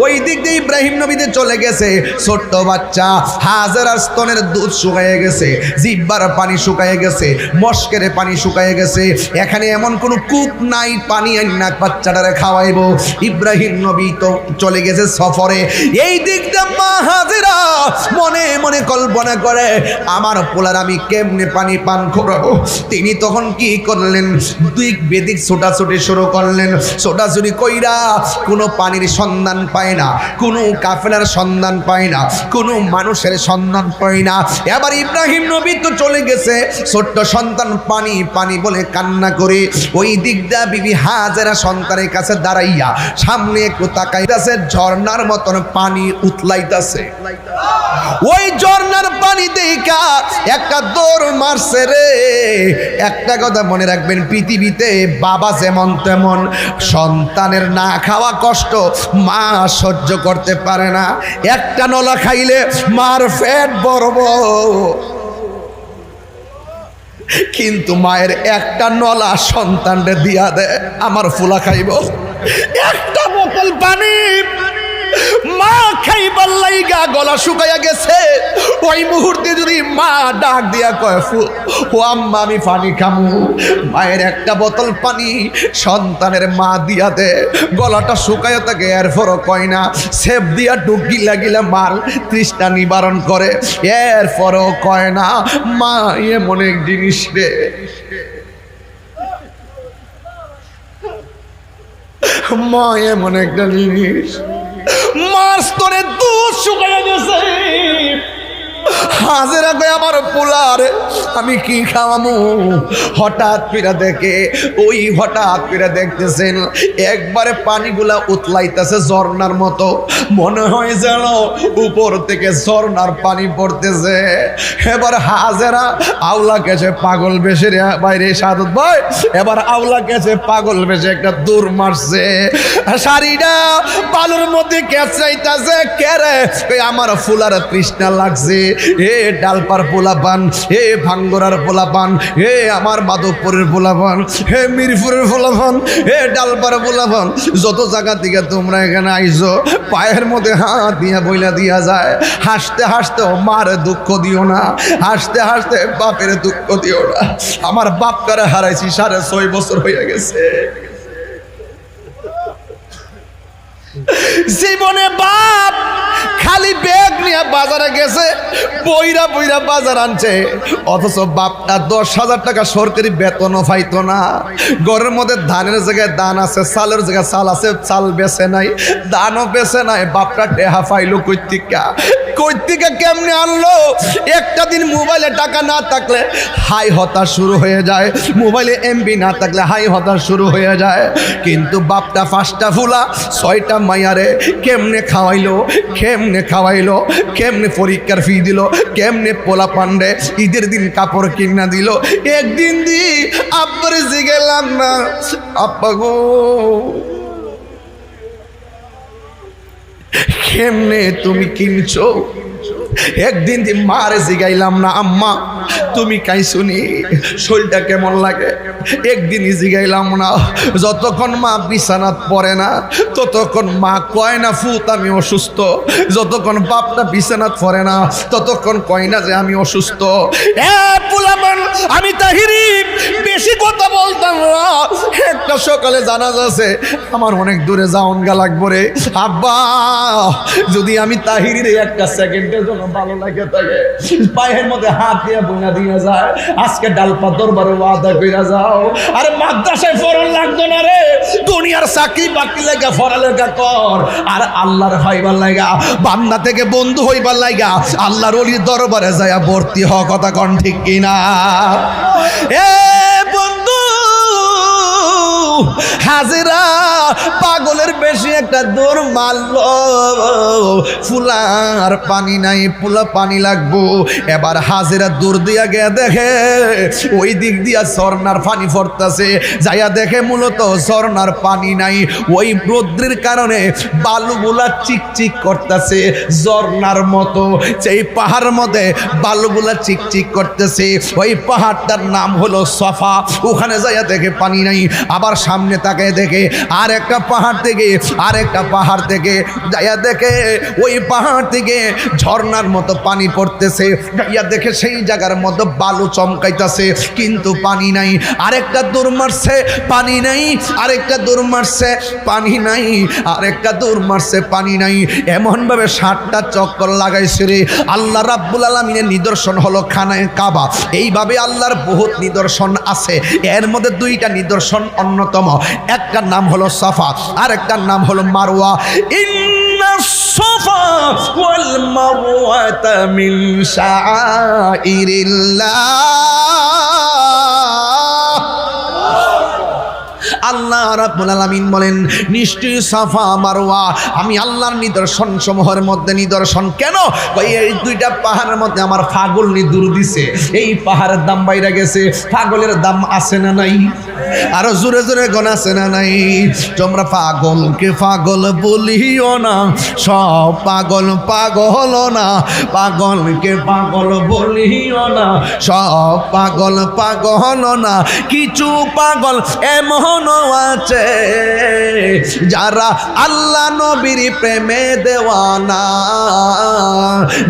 ওই দিক দিয়ে ইব্রাহিম নবীতে চলে গেছে ছোট্ট বাচ্চা হাজেরার স্তনের দুধ শুকায়ে গেছে, জিহ্বার পানি শুকায়ে গেছে, মস্কের পানি শুকায়ে গেছে। এখানে এমন কোন কূপ নাই পানি আইনা বাচ্চাটারে খাওয়াইবো। ইব্রাহিম নবী তো চলে গেছে সফরে। এই দিকটা মা হাজেরা মনে মনে কল্পনা করে, আমার পোলার আমি কেমনে পানি পান করাবো। তিনি তখন কি করলেন, 2 বেদিক ছোটাছুটি শুরু করলেন। ছোটাছুটি কইরা কোনো পানির সন্ধান পায় না, কোনো কাফেলার সন্ধান পায় না, কোনো মানুষের সন্ধান পায় না। এবার ইব্রাহিম নবী তো চলে গেছে, ছোট্ট সন্তান পানি পানি বলে কান্না করে। ওই দিকটা বিবি হাজেরা সন্তানের কাছে দাঁড়াইয়া সামনে একটু তাকাইতেছে, ঝর্ণার মতন পানি উতলাইতেছে। ওই ঝর্ণার পানি দেখা একটা দৌড় মারছে রে। একটা কথা মনে রাখবেন, পৃথিবীতে বাবা যেমন তেমন, সন্তানের না খাওয়া কষ্ট মা সহ্য করতে পারে না। একটা নলা খাইলে মার পেট বড়, কিন্তু মায়ের একটা নলা সন্তানরে দিয়া দেয়, আমার ফুলা খাইব। একটা বোতল পানি মা খাইবার লাইগা গলা শুকাইয়া গেছে। ওই মুহূর্তে যদি মা ডাক দিয়া কয়, ও আম্মা আমি পানি খামু, মায়ের একটা বোতল পানি সন্তানের মা দিয়া দে, গলাটা শুকাইয়া থাকে। এরপরও কয় না, সেপ দিয়া ডুকি লাগিলে মার তৃষ্ণা নিবারণ করে। এরপরও কয় না, মা এমন এক জিনিস রে, মা এমন একটা জিনিস, মার স্তরে দুধ শুকাইয়া গেছে, হাজেরা কই আমার পোলার আমি কি খাওয়ামু? হঠাৎ ফিরে দেখে, ওই হঠাৎ ফিরে দেখতেছেন একবারে পানিগুলা উতলাইতেছে ঝর্ণার মতো, মনে হয় যেন উপর থেকে ঝর্ণার পানি পড়তেছে। এবার হাজেরা আওলা গেছে পাগল বেশে রে বাইরে সাদত ভাই, এবার আওলা গেছে পাগল বেশে একটা দৌড় মারছে, শাড়িটা বালুর মধ্যে কেঁচাইতেছে। কেরে আমার ফুলার তৃষ্ণা লাগছে। এ ডালপার পোলাপান, এ ভাঙ্গরার পোলাপান, এ আমার মাধবপুরের পোলাপান, হে মিরপুরের পোলাপান, এ ডালপার পোলাপান, যত জায়গা থেকে তোমরা এখানে আইছো, পায়ের মধ্যে হাত দিয়া বইলা দিয়া যায়। হাসতে হাসতে মার দুঃখ দিও না, হাসতে হাসতে বাপের দুঃখ দিও না। আমার বাপ করে হারাইছি 6.5 বছর হয়ে গেছে। জীবনে বাপ খালি ব্যাগ নিয়ে বাজারে গেছে, বইরা বইরা বাজার আনছে, অথচ বাপটা 10,000 টাকা সরকারি বেতনও পাইতো না। ঘরের মধ্যে ধানের জায়গায় ধান আছে, চালের জায়গায় চাল আছে, চাল বেচে নাই, ধানও বেচে নাই। বাপটা টেহা পাইলো কৈতিকা কেমনে আনলো? একটা দিন মোবাইলে টাকা না থাকলে হাই হতাশ শুরু হয়ে যায়, মোবাইলে এমবি না থাকলে হাই হতাশ শুরু হয়ে যায়। কিন্তু বাপটা 5টা ফুলা 6টা মাইয়ারে কেমনে খাওয়াইলো, কেমনে পরীক্ষার ফি দিল, কেমনে পোলা পান্ডে ঈদের দিন কাপড় কিনা দিল। একদিন দি আব্বারে জিগেলাম না, আব্বা গো কেমনে তুমি কিনছো? একদিন দি মারে জিগাইলাম না, আম্মা তুমি কাইছুনি, শরীরটা কেমন লাগে? একদিনই জিগাইলাম না। যতক্ষণ মা বিছানাত পড়ে না ততক্ষণ মা কয় না ফুত আমি অসুস্থ, যতক্ষণ বাপটা বিছানাত পড়ে না ততক্ষণ কয় না যে আমি অসুস্থ। আমি তাহিরি বেশি কথা বলতাম না। একটা সকালে জানাজা আছে, আমার অনেক দূরে যাওন গা লাগবো রে আব্বা, যদি আমি তাহিরির একটা সেকেন্ডের জন্য ভালো লাগে থাকে, পায়ের মধ্যে হাত দিয়ে বোনা দিয়ে যায়, আজকে ডালপা দরবারে ওয়াদা কইরা যাও। আরে মাদ্রাসায় ফরন লাগতো না রে, দুনিয়ার চাকরি বাকরি লাগা পড়ালেখা কর, আর আল্লাহর হইবার লাগা, বান্দা থেকে বন্ধু হইবার লাগা আল্লাহর ওলির দরবারে যায় ভর্তি হ। কথা কোন ঠিক কিনা? এ বন্ধু হাজিরা পাগলের বেশি একটা দৌড় মারলো, ফুলার পানি নাই, ফুলা পানি লাগবো। এবার হাজিরা দূর দিয়া গিয়ে দেখে ওই দিক দিয়া ঝর্ণার পানি পড়তেছে, যাইয়া দেখে মূলত ঝর্ণার পানি নাই, ওই রৌদ্রের কারণে বালুগুলা চিকচিক করতেছে ঝর্ণার মতো। সেই পাহাড়ের মধ্যে বালুগুলা চিকচিক করতেছে, ওই পাহাড়টার নাম হলো সফা। ওখানে যাইয়া দেখে পানি নাই, আবার সামনে তাকায় দেখে আর একটা পাহাড় থেকে যাইয়া দেখে ওই পাহাড় থেকে ঝর্ণার মতো পানি পড়তেছে। যাইয়া দেখে সেই জায়গার মধ্যে বালু চমকাইতেছে, কিন্তু পানি নাই। আরেকটা দৌড় মারছে, পানি নাই, আরেকটা দৌড় মারছে, পানি নাই, আরেকটা দৌড় মারছে, পানি নাই। এমনভাবে 7টা চক্কর লাগাইছে রে। আল্লাহ রাব্বুল আলামিনের নিদর্শন হলো খানায়ে কাবা। এইভাবে আল্লাহর বহুত নিদর্শন আছে, এর মধ্যে 2টা নিদর্শন অন্যতম। একটার নাম হলো সাফা, আর একটার নাম হলো মারওয়া। ইন্নাস সাফা ওয়াল মারওয়াতা মিন শাআইরিল্লাহ। আল্লাহ রাব্বুল আলামিন বলেন, নিশ্চয়ই সাফা মারওয়া আমি আল্লাহর নিদর্শন সমূহের মধ্যে নিদর্শন। কেন? এই 2টা পাহাড়ের মধ্যে আমার পাগল দূর দিছে। এই পাহাড়ের দাম বাইরে গেছে, পাগলের দাম আছে না নাই? আরো জোরে জোরে গণ আছে না নাই? তোমরা পাগলকে পাগল বলিও না, সব পাগল পাগল না, পাগলকে পাগল বলিও না, সব পাগল পাগল না। কিছু পাগল এমন আছে যারা আল্লাহ নবীর প্রেমে দেওয়ানা,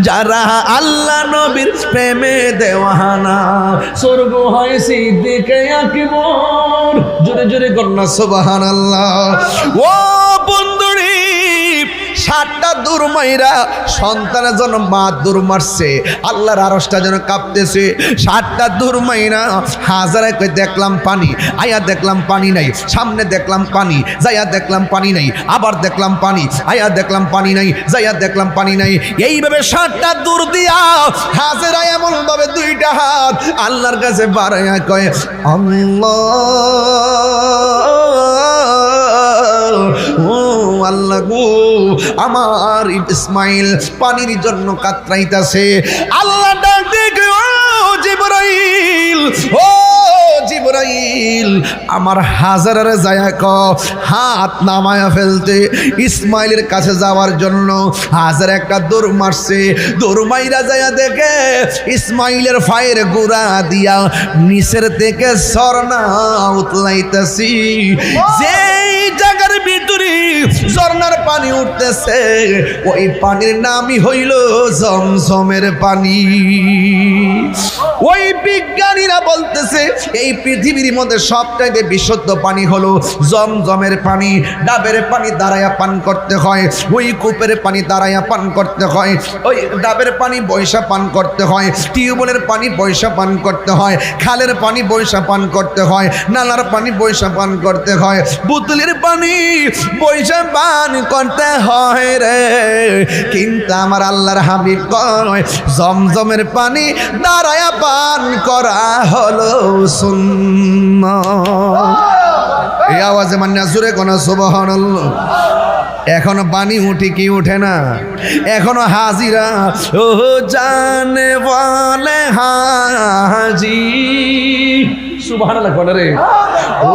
যারা আল্লাহ নবীর প্রেমে দেওয়ানা। স্বর্গ হয় সিদ্দিকে আকবর, জোরে জোরে কন্যা সুবহানাল্লাহ। ও বন্ধুরি 7টা দূর মাইরা সন্তানের জন্য মা দূর মারছে, আল্লাহর আরশটা যেন কাঁপতেছে। 7টা দূর মাইরা হাজারে কই দেখলাম পানি, আয়া দেখলাম পানি নাই, সামনে দেখলাম পানি, যাইয়া দেখলাম পানি নাই, আবার দেখলাম পানি, আয়া দেখলাম পানি নাই, যাইয়া দেখলাম পানি নাই। এইভাবে 7টা দূর দিয়া হাজারা এমন ভাবে 2টা হাত আল্লাহর কাছে বাড়াইয়া কয় ও আল্লাহ গো, আমার ইসমাইল পানির জন্য কাতরাইতাছে। আল্লাহ ডাক দিয়ে ও জিবরাইল, ও জিবরাইল, আমার হাজারের যায়া ক হাত নামায়া ফেলতে। ইসমাইলের কাছে যাওয়ার জন্য হাজার একটা দৌড় মারছে, দৌড় মাইরা যায়া দেখে ইসমাইলের ফায়ের গোড়া দিয়া নিচের থেকে ঝর্ণা উতলাইতেছি। যেই জায়গার ভিতরে ঝর্ণার পানি উঠতেছে ওই পানির নামই হইল জমজমের পানি। ওই বিজ্ঞানীরা বলতেছে এই পৃথিবীর মধ্যে সবচাইতে বিশুদ্ধ পানি হলো জমজমের পানি। ডাবের পানি দাঁড়ায়া পান করতে হয়, ওই কূপের পানি দাঁড়ায়া পান করতে হয়, ওই ডাবের পানি বৈশা পান করতে হয়, টিউবওয়েলের পানি বৈশা পান করতে হয়, খালের পানি বৈশা পান করতে হয়, নালার পানি বৈশা পান করতে হয়, বোতলের পানি বৈশা পান করতে হয় রে। কিন্তু আমার আল্লাহর হাবিব কয় জমজমের পানি দাঁড়ায়া পান করা হলো সুন্নাত। এই আওয়াজে মান্না জুড়ে কোন সুবহানাল্লাহ। এখনো পানি উঠে কি উঠে না, এখনো হাজিরা ও জানে বলে হাজি। সুবহানাল্লাহ কোন রে,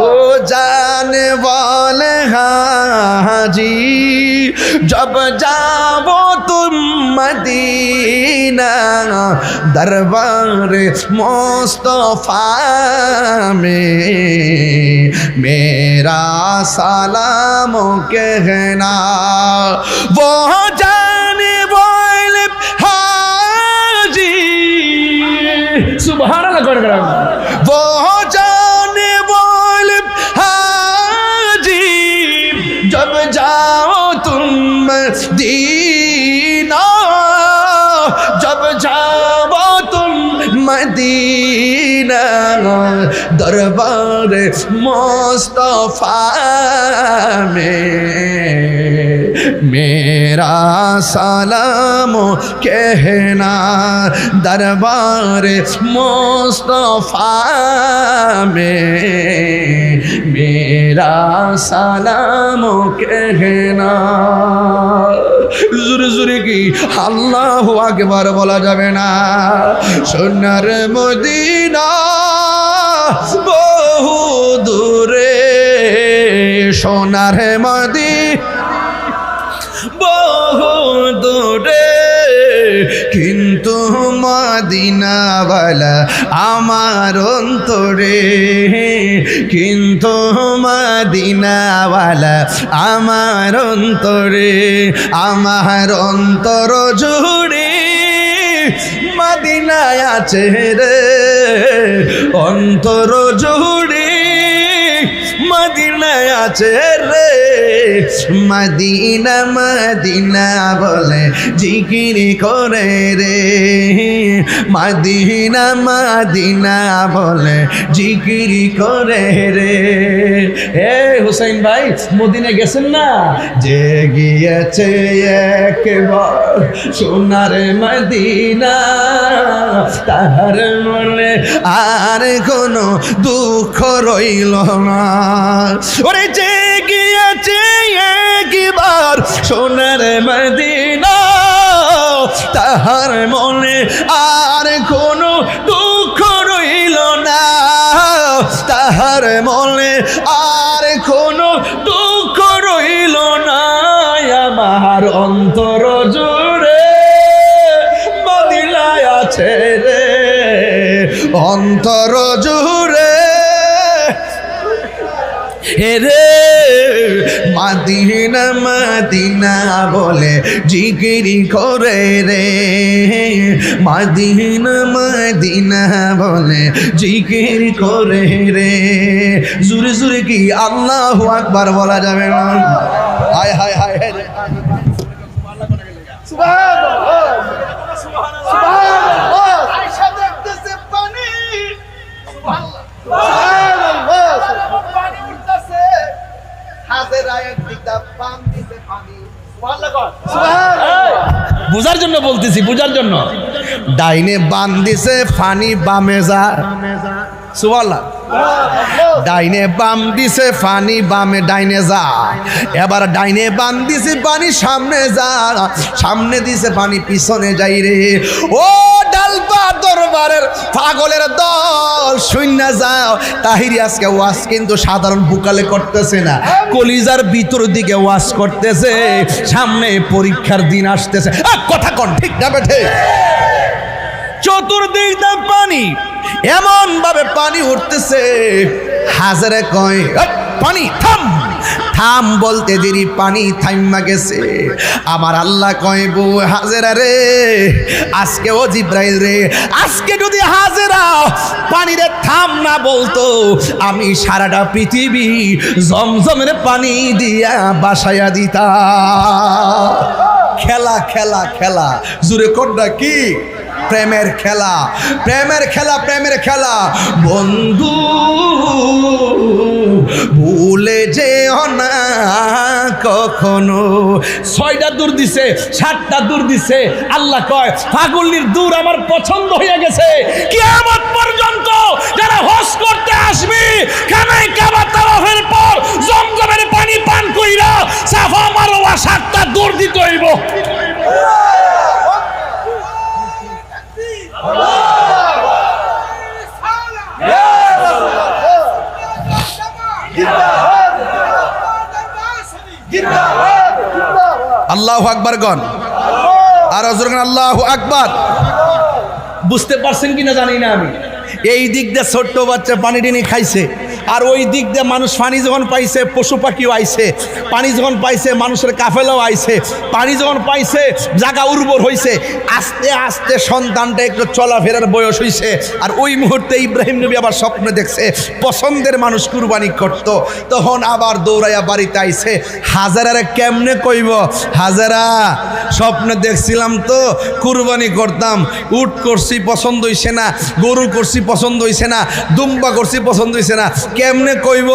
ও জানে বলে হাজি जब जाओ तुम मदीना दरबार मुस्तफा में मेरा सलाम कहना वो जाने वाले हाजी। सुभान अल्लाह, वो जाने वाले हाजी जब जाओ तुम मदीना, जब जाओ तुम मदीना दरबार मुस्तफा में मेरा सलाम कहना दरबार मुस्तफा में मेरा सलाम कहना। জোরে জোরে কি আল্লাহু আকবার বলা যাবে না? সোনার মদিনা বহু দূরে, সোনার মদিনা বহু দূরে, কিন্তু মদিনাওয়ালা আমার অন্তরে, কিন্তু মদিনাওয়ালা আমার অন্তরে, আমার অন্তর জুড়ে মদিনায় আছে রে, অন্তর জুড়ে মদিনায় আছে রে। মদিনা মদিনা বলে জিকির করে রে, মদিনা মদিনা বলে জিকির করে রে। এ হুসাইন ভাই মদিনা গেছেন না? যে গিয়েছে একবার সোনার মদিনা তাহার মনে আর কোনো দুঃখ রইল না। ওরে যে গিয়েছে একবার সোনার মদিনা তাহার মনে আর কোনো দুঃখ রইল না, তাহার মনে আর কোনো দুঃখ রইল না। আমার অন্তর জুড়ে মদিনায় আছে রে, অন্তর জুড়ে রে। মদিনা মদিনা বলে জিকিরি করে রে, মদিনা মদিনা বলে জিকির করে রে। জোরে জোরে কি আল্লাহু আকবার বলা যাবে না? হায় হায় হায় হায়। বুঝার জন্য বলতেছি, বুঝার জন্য। ডাইনে বান দিছে ফানি বামে যা, সুবহানাল্লাহ। ডাইনে বাম দিছে ফানি বামে ডাইনে যা। এবার ডাইনে বাম দিছে পানি সামনে যা, সামনে দিছে পানি পিছনে যাই রে। ও ডালপা দরবারের পাগলের দল শূন্য যাও। তাহিরি আজকে ওয়াজ কিন্তু সাধারণ বুকালে করতেছে না, কলিজার ভিতর দিকে ওয়াজ করতেছে। সামনে পরীক্ষার দিন আসতেছে। কথা কন ঠিক না বেঠে? চতুর্দিক দিয়ে পানি, এমন ভাবে পানি উঠতেছে। হাজারে কয় পানি থাম, থাম বলতে দেরি পানি থাইমা গেছে। আমার আল্লাহ কয় বউ হাজেরা রে, আজকে ও জিব্রাইল রে, আজকে যদি হাজেরা পানিরে থাম না বলতো, আমি সারাটা পৃথিবী জমজমের পানি দিয়া বাসায়া দিতা। খেলা খেলা খেলা, জুড়ে কোনটা কি? প্রেমের খেলা, প্রেমের খেলা, প্রেমের খেলা। বন্ধু ভুলে যেও না কখনো। 6টা দূর দিছে, 7টা দূর দিছে। আল্লাহ কয় ফাগুলির দূর আমার পছন্দ হয়ে গেছে। কিয়ামত পর্যন্ত যারা হজ করতে আসবি, খানায় কাবা তাওয়াফের পর জমজমের পানি পান কইরা সাফা মারওয়া 7টা দূর দিতে হইব। আল্লাহু আকবার গণ, আর আল্লাহু আকবার। বুঝতে পারছেন কিনা জানি না আমি। এই দিক দিয়ে ছোট্ট বাচ্চা পানি টেনে খাইছে, আর ওই দিক দিয়ে মানুষ পানি যখন পাইছে পশু পাখিও আইছে, পানি যখন পাইছে মানুষের কাফেলাও আইছে, পানি যখন পাইছে জায়গা উর্বর হয়েছে। আস্তে আস্তে সন্তানটা একটু চলাফেরার বয়স হয়েছে। আর ওই মুহূর্তে ইব্রাহিম নবী আবার স্বপ্নে দেখছে পছন্দের মানুষ কুরবানি করত। তখন আবার দৌড়াইয়া বাড়িতে আইছে। হাজারারে কেমনে কইব, হাজারা স্বপ্নে দেখছিলাম তো কুরবানি করতাম, উট করছি পছন্দ হইছে না, গরু করছি পছন্দ হইছে না, দুম্বা করছি পছন্দ হইছে না, কেমনে কইব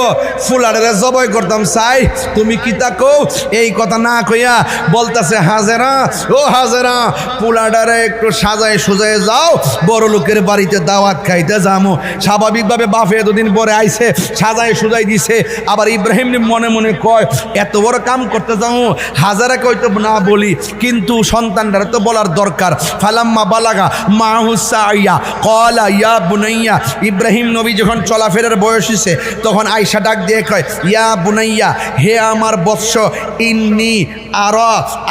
ফুলারে জবাই করতাম। চাই তুমি কিতা কও? এই কথা না কইয়া বলতাছে হাজেরা, ও হাজেরা ফুলাডারে একটু সাজায় সুজায় যাও, বড় লোকের বাড়িতে দাওয়াত খাইতে যামো। স্বাভাবিকভাবে বাপে এতদিন পরে আইছে, সাজায় সুজাই দিছে। আবার ইব্রাহিম মনে মনে কয় এত বড় কাম করতে যাও, হাজারা কইতো না বলি, কিন্তু সন্তানটারে তো বলার দরকার। ফালাম্মা বালাগা মাহুসা আইয়া কলা ইয়া বুনাইয়া। ইব্রাহিম নবী যখন চলাফেরার বয়স হয়েছে তখন আয়েশা ডাক দিয়ে কয় ইয়া বুনাইয়া, হে আমার বৎস, ইন্নি আর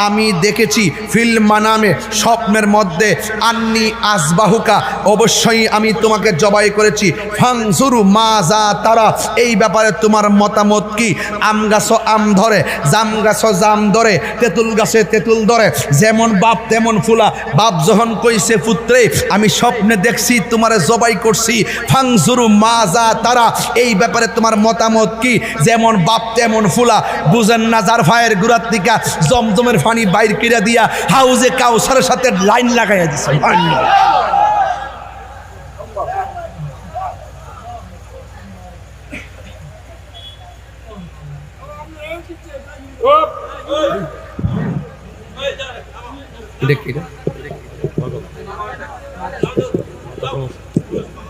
আমি দেখেছি ফিল মানামে, স্বপ্নের মধ্যে, আন্নি আসবাহুকা, অবশ্যই আমি তোমাকে জবাই করেছি। ফাংজুরু মাজা তারা, এই ব্যাপারে তোমার মতামত কি? আম গাছ আম ধরে, জাম গাছ জাম ধরে, তেঁতুল গাছে তেঁতুল ধরে, যেমন বাপ তেমন ফুলা। বাপ যখন কইছে পুত্রে আমি স্বপ্নে দেখছি তোমারে জবাই করছি, ফাংজুরু মাজা তারা, এই ব্যাপারে তোমার মতামত কি? যেমন বাপ তেমন ফুলা। বুঝেন না? যার ভাইয়ের গুড়ার থেকে জমজমের পানি বাইর কিরা দিয়া হাউজে কাউসারের সাথে লাইন লাগাইয়া দিছে।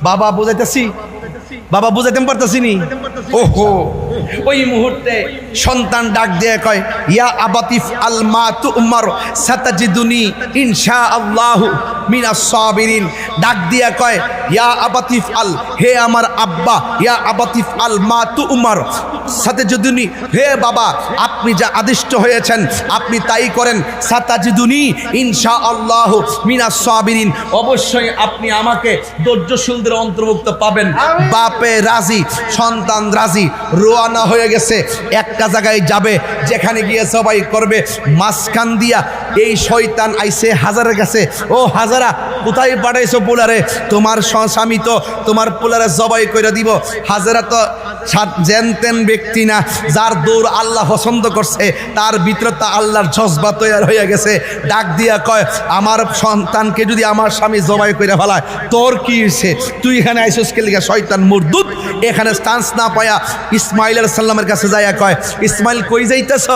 বাবা বুঝাইতেছি, বাবা বুঝাইতে পারতেছি নি। ওহো, ওই মুহূর্তে সন্তান ডাক দিয়ে কয় ইয়া আবাতিফ আল মা তুমার সাতাজিদুনি ইনশাআল্লাহু মিনাস সাবিরিন। ডাক দিয়া কয় ইয়া আবাতিফ আল, হে আমার আব্বা, ইয়া আবাতিফ আল মা তুমার সাতাজিদুনি, হে বাবা আপনি যা আদিষ্ট হয়েছেন আপনি তাই করেন। সাতাজিদুনি ইনশাআল্লাহু মিনাস সাবিরিন, অবশ্যই আপনি আমাকে ধৈর্যশীলদের অন্তর্ভুক্ত পাবেন। বাপে রাজি, সন্তান রাজি, রওনা হয়ে গেছে। একটা জায়গায় যাবে, যেখানে গিয়ে সবাই করবে। মাঝখান দিয়া এই শয়তান আইছে হাজারের কাছে। ও হাজারা, কোথায় পাঠাইছো পোলারে? তোমার স্বামী তো তোমার পোলারে জবাই করে দিব। হাজারা তো জেনতেন ব্যক্তি, ব্যক্তি না, যার দৌড় আল্লাহ পছন্দ করছে, তার ভিতরে তা আল্লাহর জজবা তৈরি হয়ে গেছে। ডাক দিয়া কয়, আমার সন্তানকে যদি আমার স্বামী জবাই করে ফেলায়, তোর কি হয়েছে? তুই এখানে আইসোস কে লিগা? শয়তান মুরদুদ। এখানে চান্স না পায়া ইসমাইল আলাইহিস সালামের কাছে যাইয়া কয়, ইসমাইল কই যাইতেছ?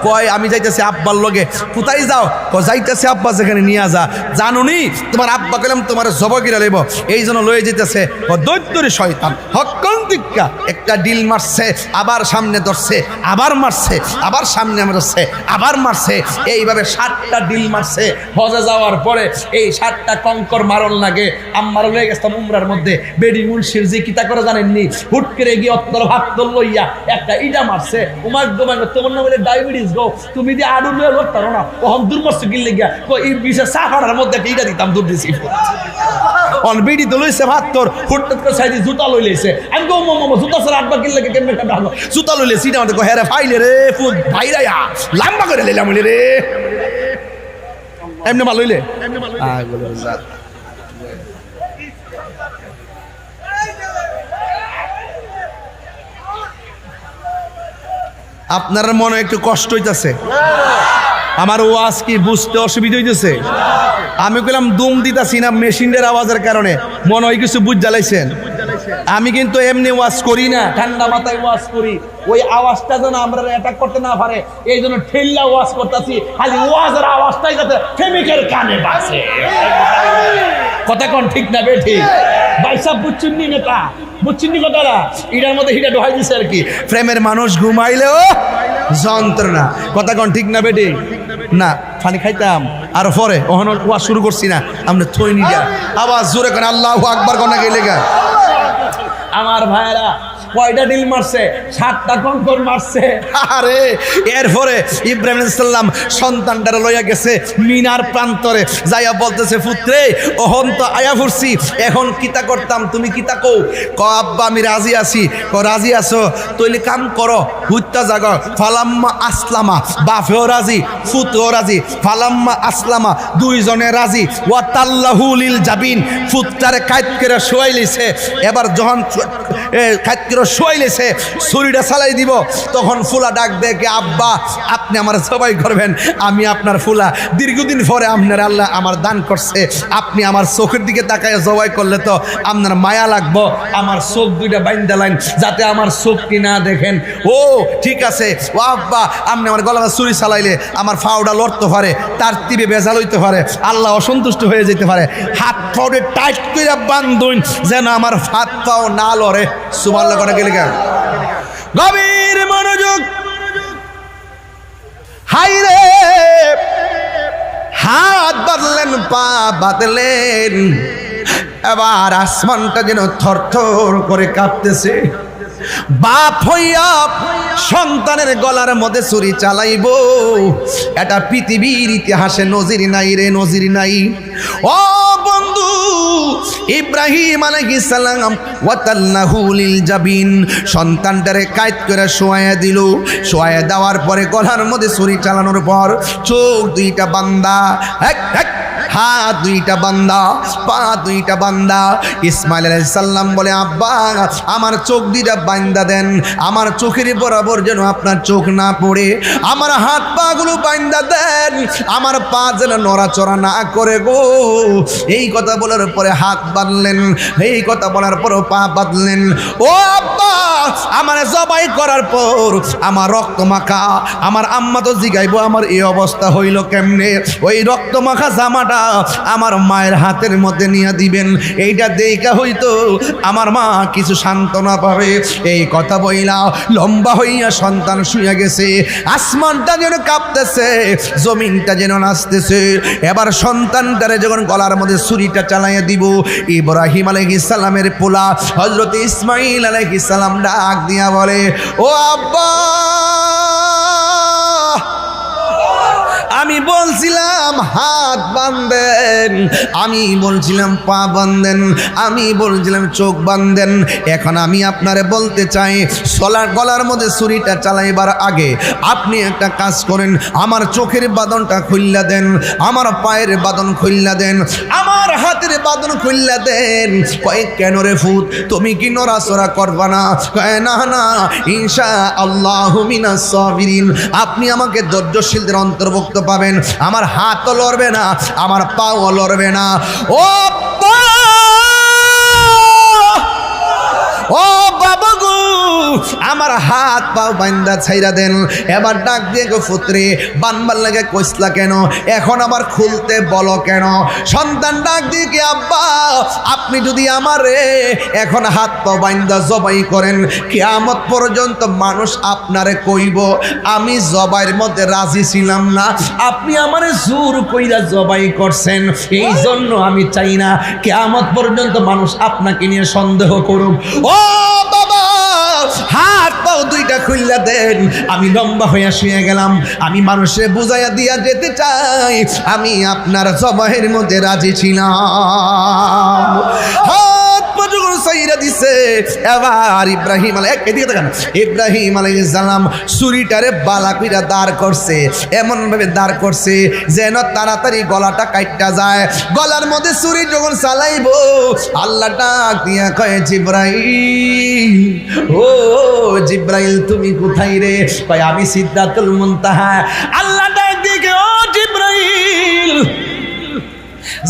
কয়, আমি যাইতেছি আব্বার লগে। কোথায় যাও? যাইতেছে আব্বা যেখানে নিয়ে যা। জানুনি তোমার আব্বা কইলাম তোমার জবাই করে লইব, এই জন্য লয়ে যেতেছে। দৈত্যরে শয়তান হক্কন দিক্কা একটা ডিল মারছে, আবার সামনে ধরছে, আবার মারছে, আবার সামনে মারছে, আবার মারছে। এইভাবে 7টা ডিল মারছে। হজে যাওয়ার পরে এই 7টা কঙ্কর মারণ লাগে। আম্মার লয়ে গেছিলাম উমরার মধ্যে, বেডি মুন্সির যে কিতা করে জানেননি, হুট করে গিয়ে অত্তর ভাত লইয়া একটা ইটা মারছে। উমার দোমার তোমার না বলে ডায়াবেটিস গো, তুমি দিয়ে আড়ু লয়ে লড়তে না, ওহন দূর মরছে গিলে গিয়া এই বিশেষ সাফাড়ার মধ্যে একটা ইটা দিতাম, দূর দিছি। অন বেডি তো লইছে ভাত তোর, হুট করে সাইডে জুতা লই লইছে। আমি গো মামা জুতা ছাড়া আব্বা কিনলে কেমনে কাটা হলো? জুতা লইলে সিটা আমাদের হেরে ফাইলে রে ফুট ভাইরা লাম্বা করে লইলাম রে। এমনি মাল লইলে আপনার মনে একটু কষ্ট হইতেছে? আমার ওয়াজ কি বুঝতে অসুবিধা হইতেছে? আমি কইলাম দুম দিতাছি না মেশিনের আওয়াজের কারণে, মনে হয় কিছু বুঝ জ্বালাইছেন। আমি কিন্তু এমনি ওয়াজ করি না, ঠান্ডা মাথায় ওয়াজ করি। ওই আওয়াজটা যেন আমরা অ্যাটাক করতে না পারে, এই জন্য ঠেল্লা ওয়াজ করতেছি, খালি ওয়াজের আওয়াজটাই যাতে ফেমিকের কানে বাজে। কথা কোন ঠিক না বে ঠিক? ভাইসাব বুঝছেন নি নেতা, বুঝছেন নি কথাটা? এটার মধ্যে হিটা ঢোকাই দিছে আর কি। প্রেমের মানুষ ঘুমাইলেও যন্ত্রণা। কথা কোন ঠিক না বে ঠিক? না পানি খাইতাম আর পরে ওখানে ওয়াজ শুরু করছি না, আমরা থই নি যা আবার জোরে করে আল্লাহু আকবার কোনা গেলে গা। আমার ভাইরা কয়টা ডিল মারছে? 7টা কঙ্কর মারছে। আরে এরপরে ইব্রাহিম আলাইহিস সালাম সন্তানটারে লইয়া গেছে মিনার প্রান্তরে, যাইয়া বলতেছে, পুত্রে ওহন তো আয়া ফুরছি, এখন কিতা করতাম, তুমি কিতা কও? ক আব্বা আমি রাজি আছি। ক রাজি আছো? তইলে কাম করো, হুত্তা জাগ। ফালাম্মা আসলামা, বাপেও রাজি, ফুতও রাজি। ফালাম্মা আসলামা, দুইজনে রাজি। ওয়া তাল্লাহু লিল জাবিন, ফুতটারে কাইত করে শোয়াই লইছে। এবার যখন কাইত করে শোয়াই লইছে, ছুরিটা চালাই দিব, তখন ফুলা ডাক দেখে, আব্বা আপনি আমার সবাই করবেন, আমি আপনার ফুলা। দীর্ঘদিন পরে আপনার আল্লাহ আমার দান করছে, আপনি আমার চোখের দিকে তাকায় জবাই করলে তো আপনার মায়া লাগবো। আমার চোখ দুইটা বাইন্দা লাইন, যাতে আমার চোখটি না দেখেন। ও ঠিক আছে। ও আব্বা আপনি আমার গলাটা ছুরি চালাইলে আমার ফাউডা লড়তে পারে, তার তীরে বেজাল হইতে পারে, আল্লাহ অসন্তুষ্ট হয়ে যেতে পারে। হাত ফাউডে টাইট করে বান্ধুন যেন আমার হাত পাও না লড়ে। সুবহানাল্লাহ করে গেলে কেন? গভীর মনোযোগ। হাই রে, হাত বাঁধলেন, পা বাঁধলেন, এবার আসমানটা যেন থরথর করে কাঁপতেছে। বাপ হইয়া সন্তানের গলার মধ্যে ছুরি চালাইব, এটা পৃথিবীর ইতিহাসে নজির নাই রে, নজির নাই। ও বন্ধু, ইব্রাহিম আলাইহিস সালাম ওয়াতাল্লাহু লিল জাবিন, সন্তানটারে কাইত করে শোয়ায়া দিল। শোয়ায়া দেওয়ার পরে গলার মধ্যে ছুরি চালানোর পর চোখ দুইটা বান্দা, হাত দুইটা বান্দা, পা দুইটা বান্দা। ইসমাইল আলাইহিস সালাম বলে, আব্বা আমার চোখ দুইটা বান্দা দেন, আমার চোখের বরাবর যেন আপনার চোখ না পড়ে। আমার হাত পা গুলো বান্দা দেন, আমার পা যেন নড়াচড়া না করে গো। এই কথা বলার পরে হাত বাঁধলেন, এই কথা বলার পর পা বাঁধলেন। ও আব্বা, আমার জবাই করার পর আমার রক্ত মাখা, আমার আম্মা তো জিগাইবো আমার এই অবস্থা হইল কেমনে। ওই রক্ত মাখা জামাটা আমার মায়ের হাতের মধ্যে নিয়ে দিবেন, এইটা দেখা হইতো আমার মা কিছু সান্ত্বনা পাবে। এই কথা বইলা লম্বা হইয়া সন্তান শুয়ে গেছে। আসমানটা যেন কাঁপতেছে, জমিনটা যেন নাচতেছে। এবার সন্তানটারে যখন গলার মধ্যে ছুরিটা চালাইয়া দিব, ইব্রাহিম আলাইহিস সালামের পোলা হযরত ইসমাইল আলাইহিস সালাম ডাক দিয়া বলে, ও আব্বা আমি বলছিলাম হাত বাঁধেন, আমি বলছিলাম পা বাঁধেন, আমি বলছিলাম চোখ বাঁধেন। এখন আমি আপনারে বলতে চাই, গলার মধ্যে ছুরিটা চালাইবার আগে আপনি একটা কাজ করেন, আমার চোখের বাঁধনটা খুললা দেন, আমার পায়ের বাঁধন খুললা দেন, আমার হাতের বাঁধন খুললা দেন। কয় কেন রে ফুত, তুমি কি নড়াচড়া করবা না? কয় না না, ইনশাআল্লাহু মিনাস সাবিরিন, আপনি আমাকে ধৈর্যশীলদের অন্তর্ভুক্ত পাবেন। আমার হাতও লড়বে না, আমার পাও লড়বে না। ও ও বাবা গো, আমার হাত পাও বান্দা ছাইরা দেন। এবার ডাক দিয়ে গো পুত্রে, বানবার লাগে কইসলা কেন, এখন আবার খুলতে বলো কেন? সন্তান ডাক দিয়ে কি, আব্বা আপনি যদি আমারে এখন হাত পাও বান্দা জবাই করেন, কিয়ামত পর্যন্ত মানুষ আপনারে কইব আমি জবাইয়ের মধ্যে রাজি ছিলাম না, আপনি আমারে জোর কইরা জবাই করছেন, এই জন্য আমি চাই না কিয়ামত পর্যন্ত মানুষ আপনাকে নিয়ে সন্দেহ করুক। ও বাবা, হাত পাও দুইটা খুললা দেন। আমি লম্বা হইয়া শুয়ে গেলাম, আমি মানুষের বুঝাইয়া দিয়া যেতে চাই আমি আপনার জবাইয়ের মধ্যে রাজি ছিলাম। হাত পা যখন সাইরা দিছে, এবার ইব্রাহিম ইব্রাহিম আলাইহিস সালাম ছুরিটারে বালা কইরা দাঁড় করছে, এমন ভাবে দাঁড় করছে যেন তাড়াতাড়ি গলাটা কাটটা যায়। গলার মধ্যে ছুরি যখন চালাইবো, আল্লাহ ডাক দিয়া কয় জিবরাইল, ও জিবরাইল তুমি কোথায় রে? কয় আমি সিদরাতুল মুনতাহা। আল্লাহ ডাক দিয়ে, ও জিবরাইল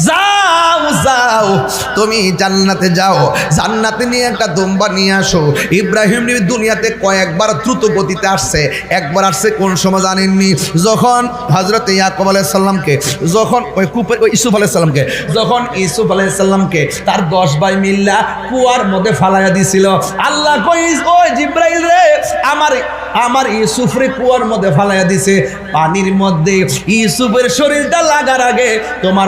যাও যাও, তুমি জান্নাতে যাও, জান্নাতে নিয়ে একটা দুম্বা নিয়ে আসো। ইব্রাহিম নবী দুনিয়াতে কয়েকবার দ্রুত গতিতে আসছে। একবার আসছে কোন সময় জানেননি? যখন হযরত ইয়াকুব আলাইহিস সালামকে, যখন ওই কূপের ওই ইউসুফ আলাইহিস সালামকে, যখন ইউসুফ আলাইহিস সালামকে তার 10 ভাই মিল্লা কুয়ার মধ্যে ফালাইয়া দিছিল, আল্লাহ কই, ওই জিবরাইল রে, আমার ইউসুফরে কুয়ার মধ্যে ফালাইয়া দিছে। পানির মধ্যে ইউসুফের শরীরটা লাগার আগে তোমার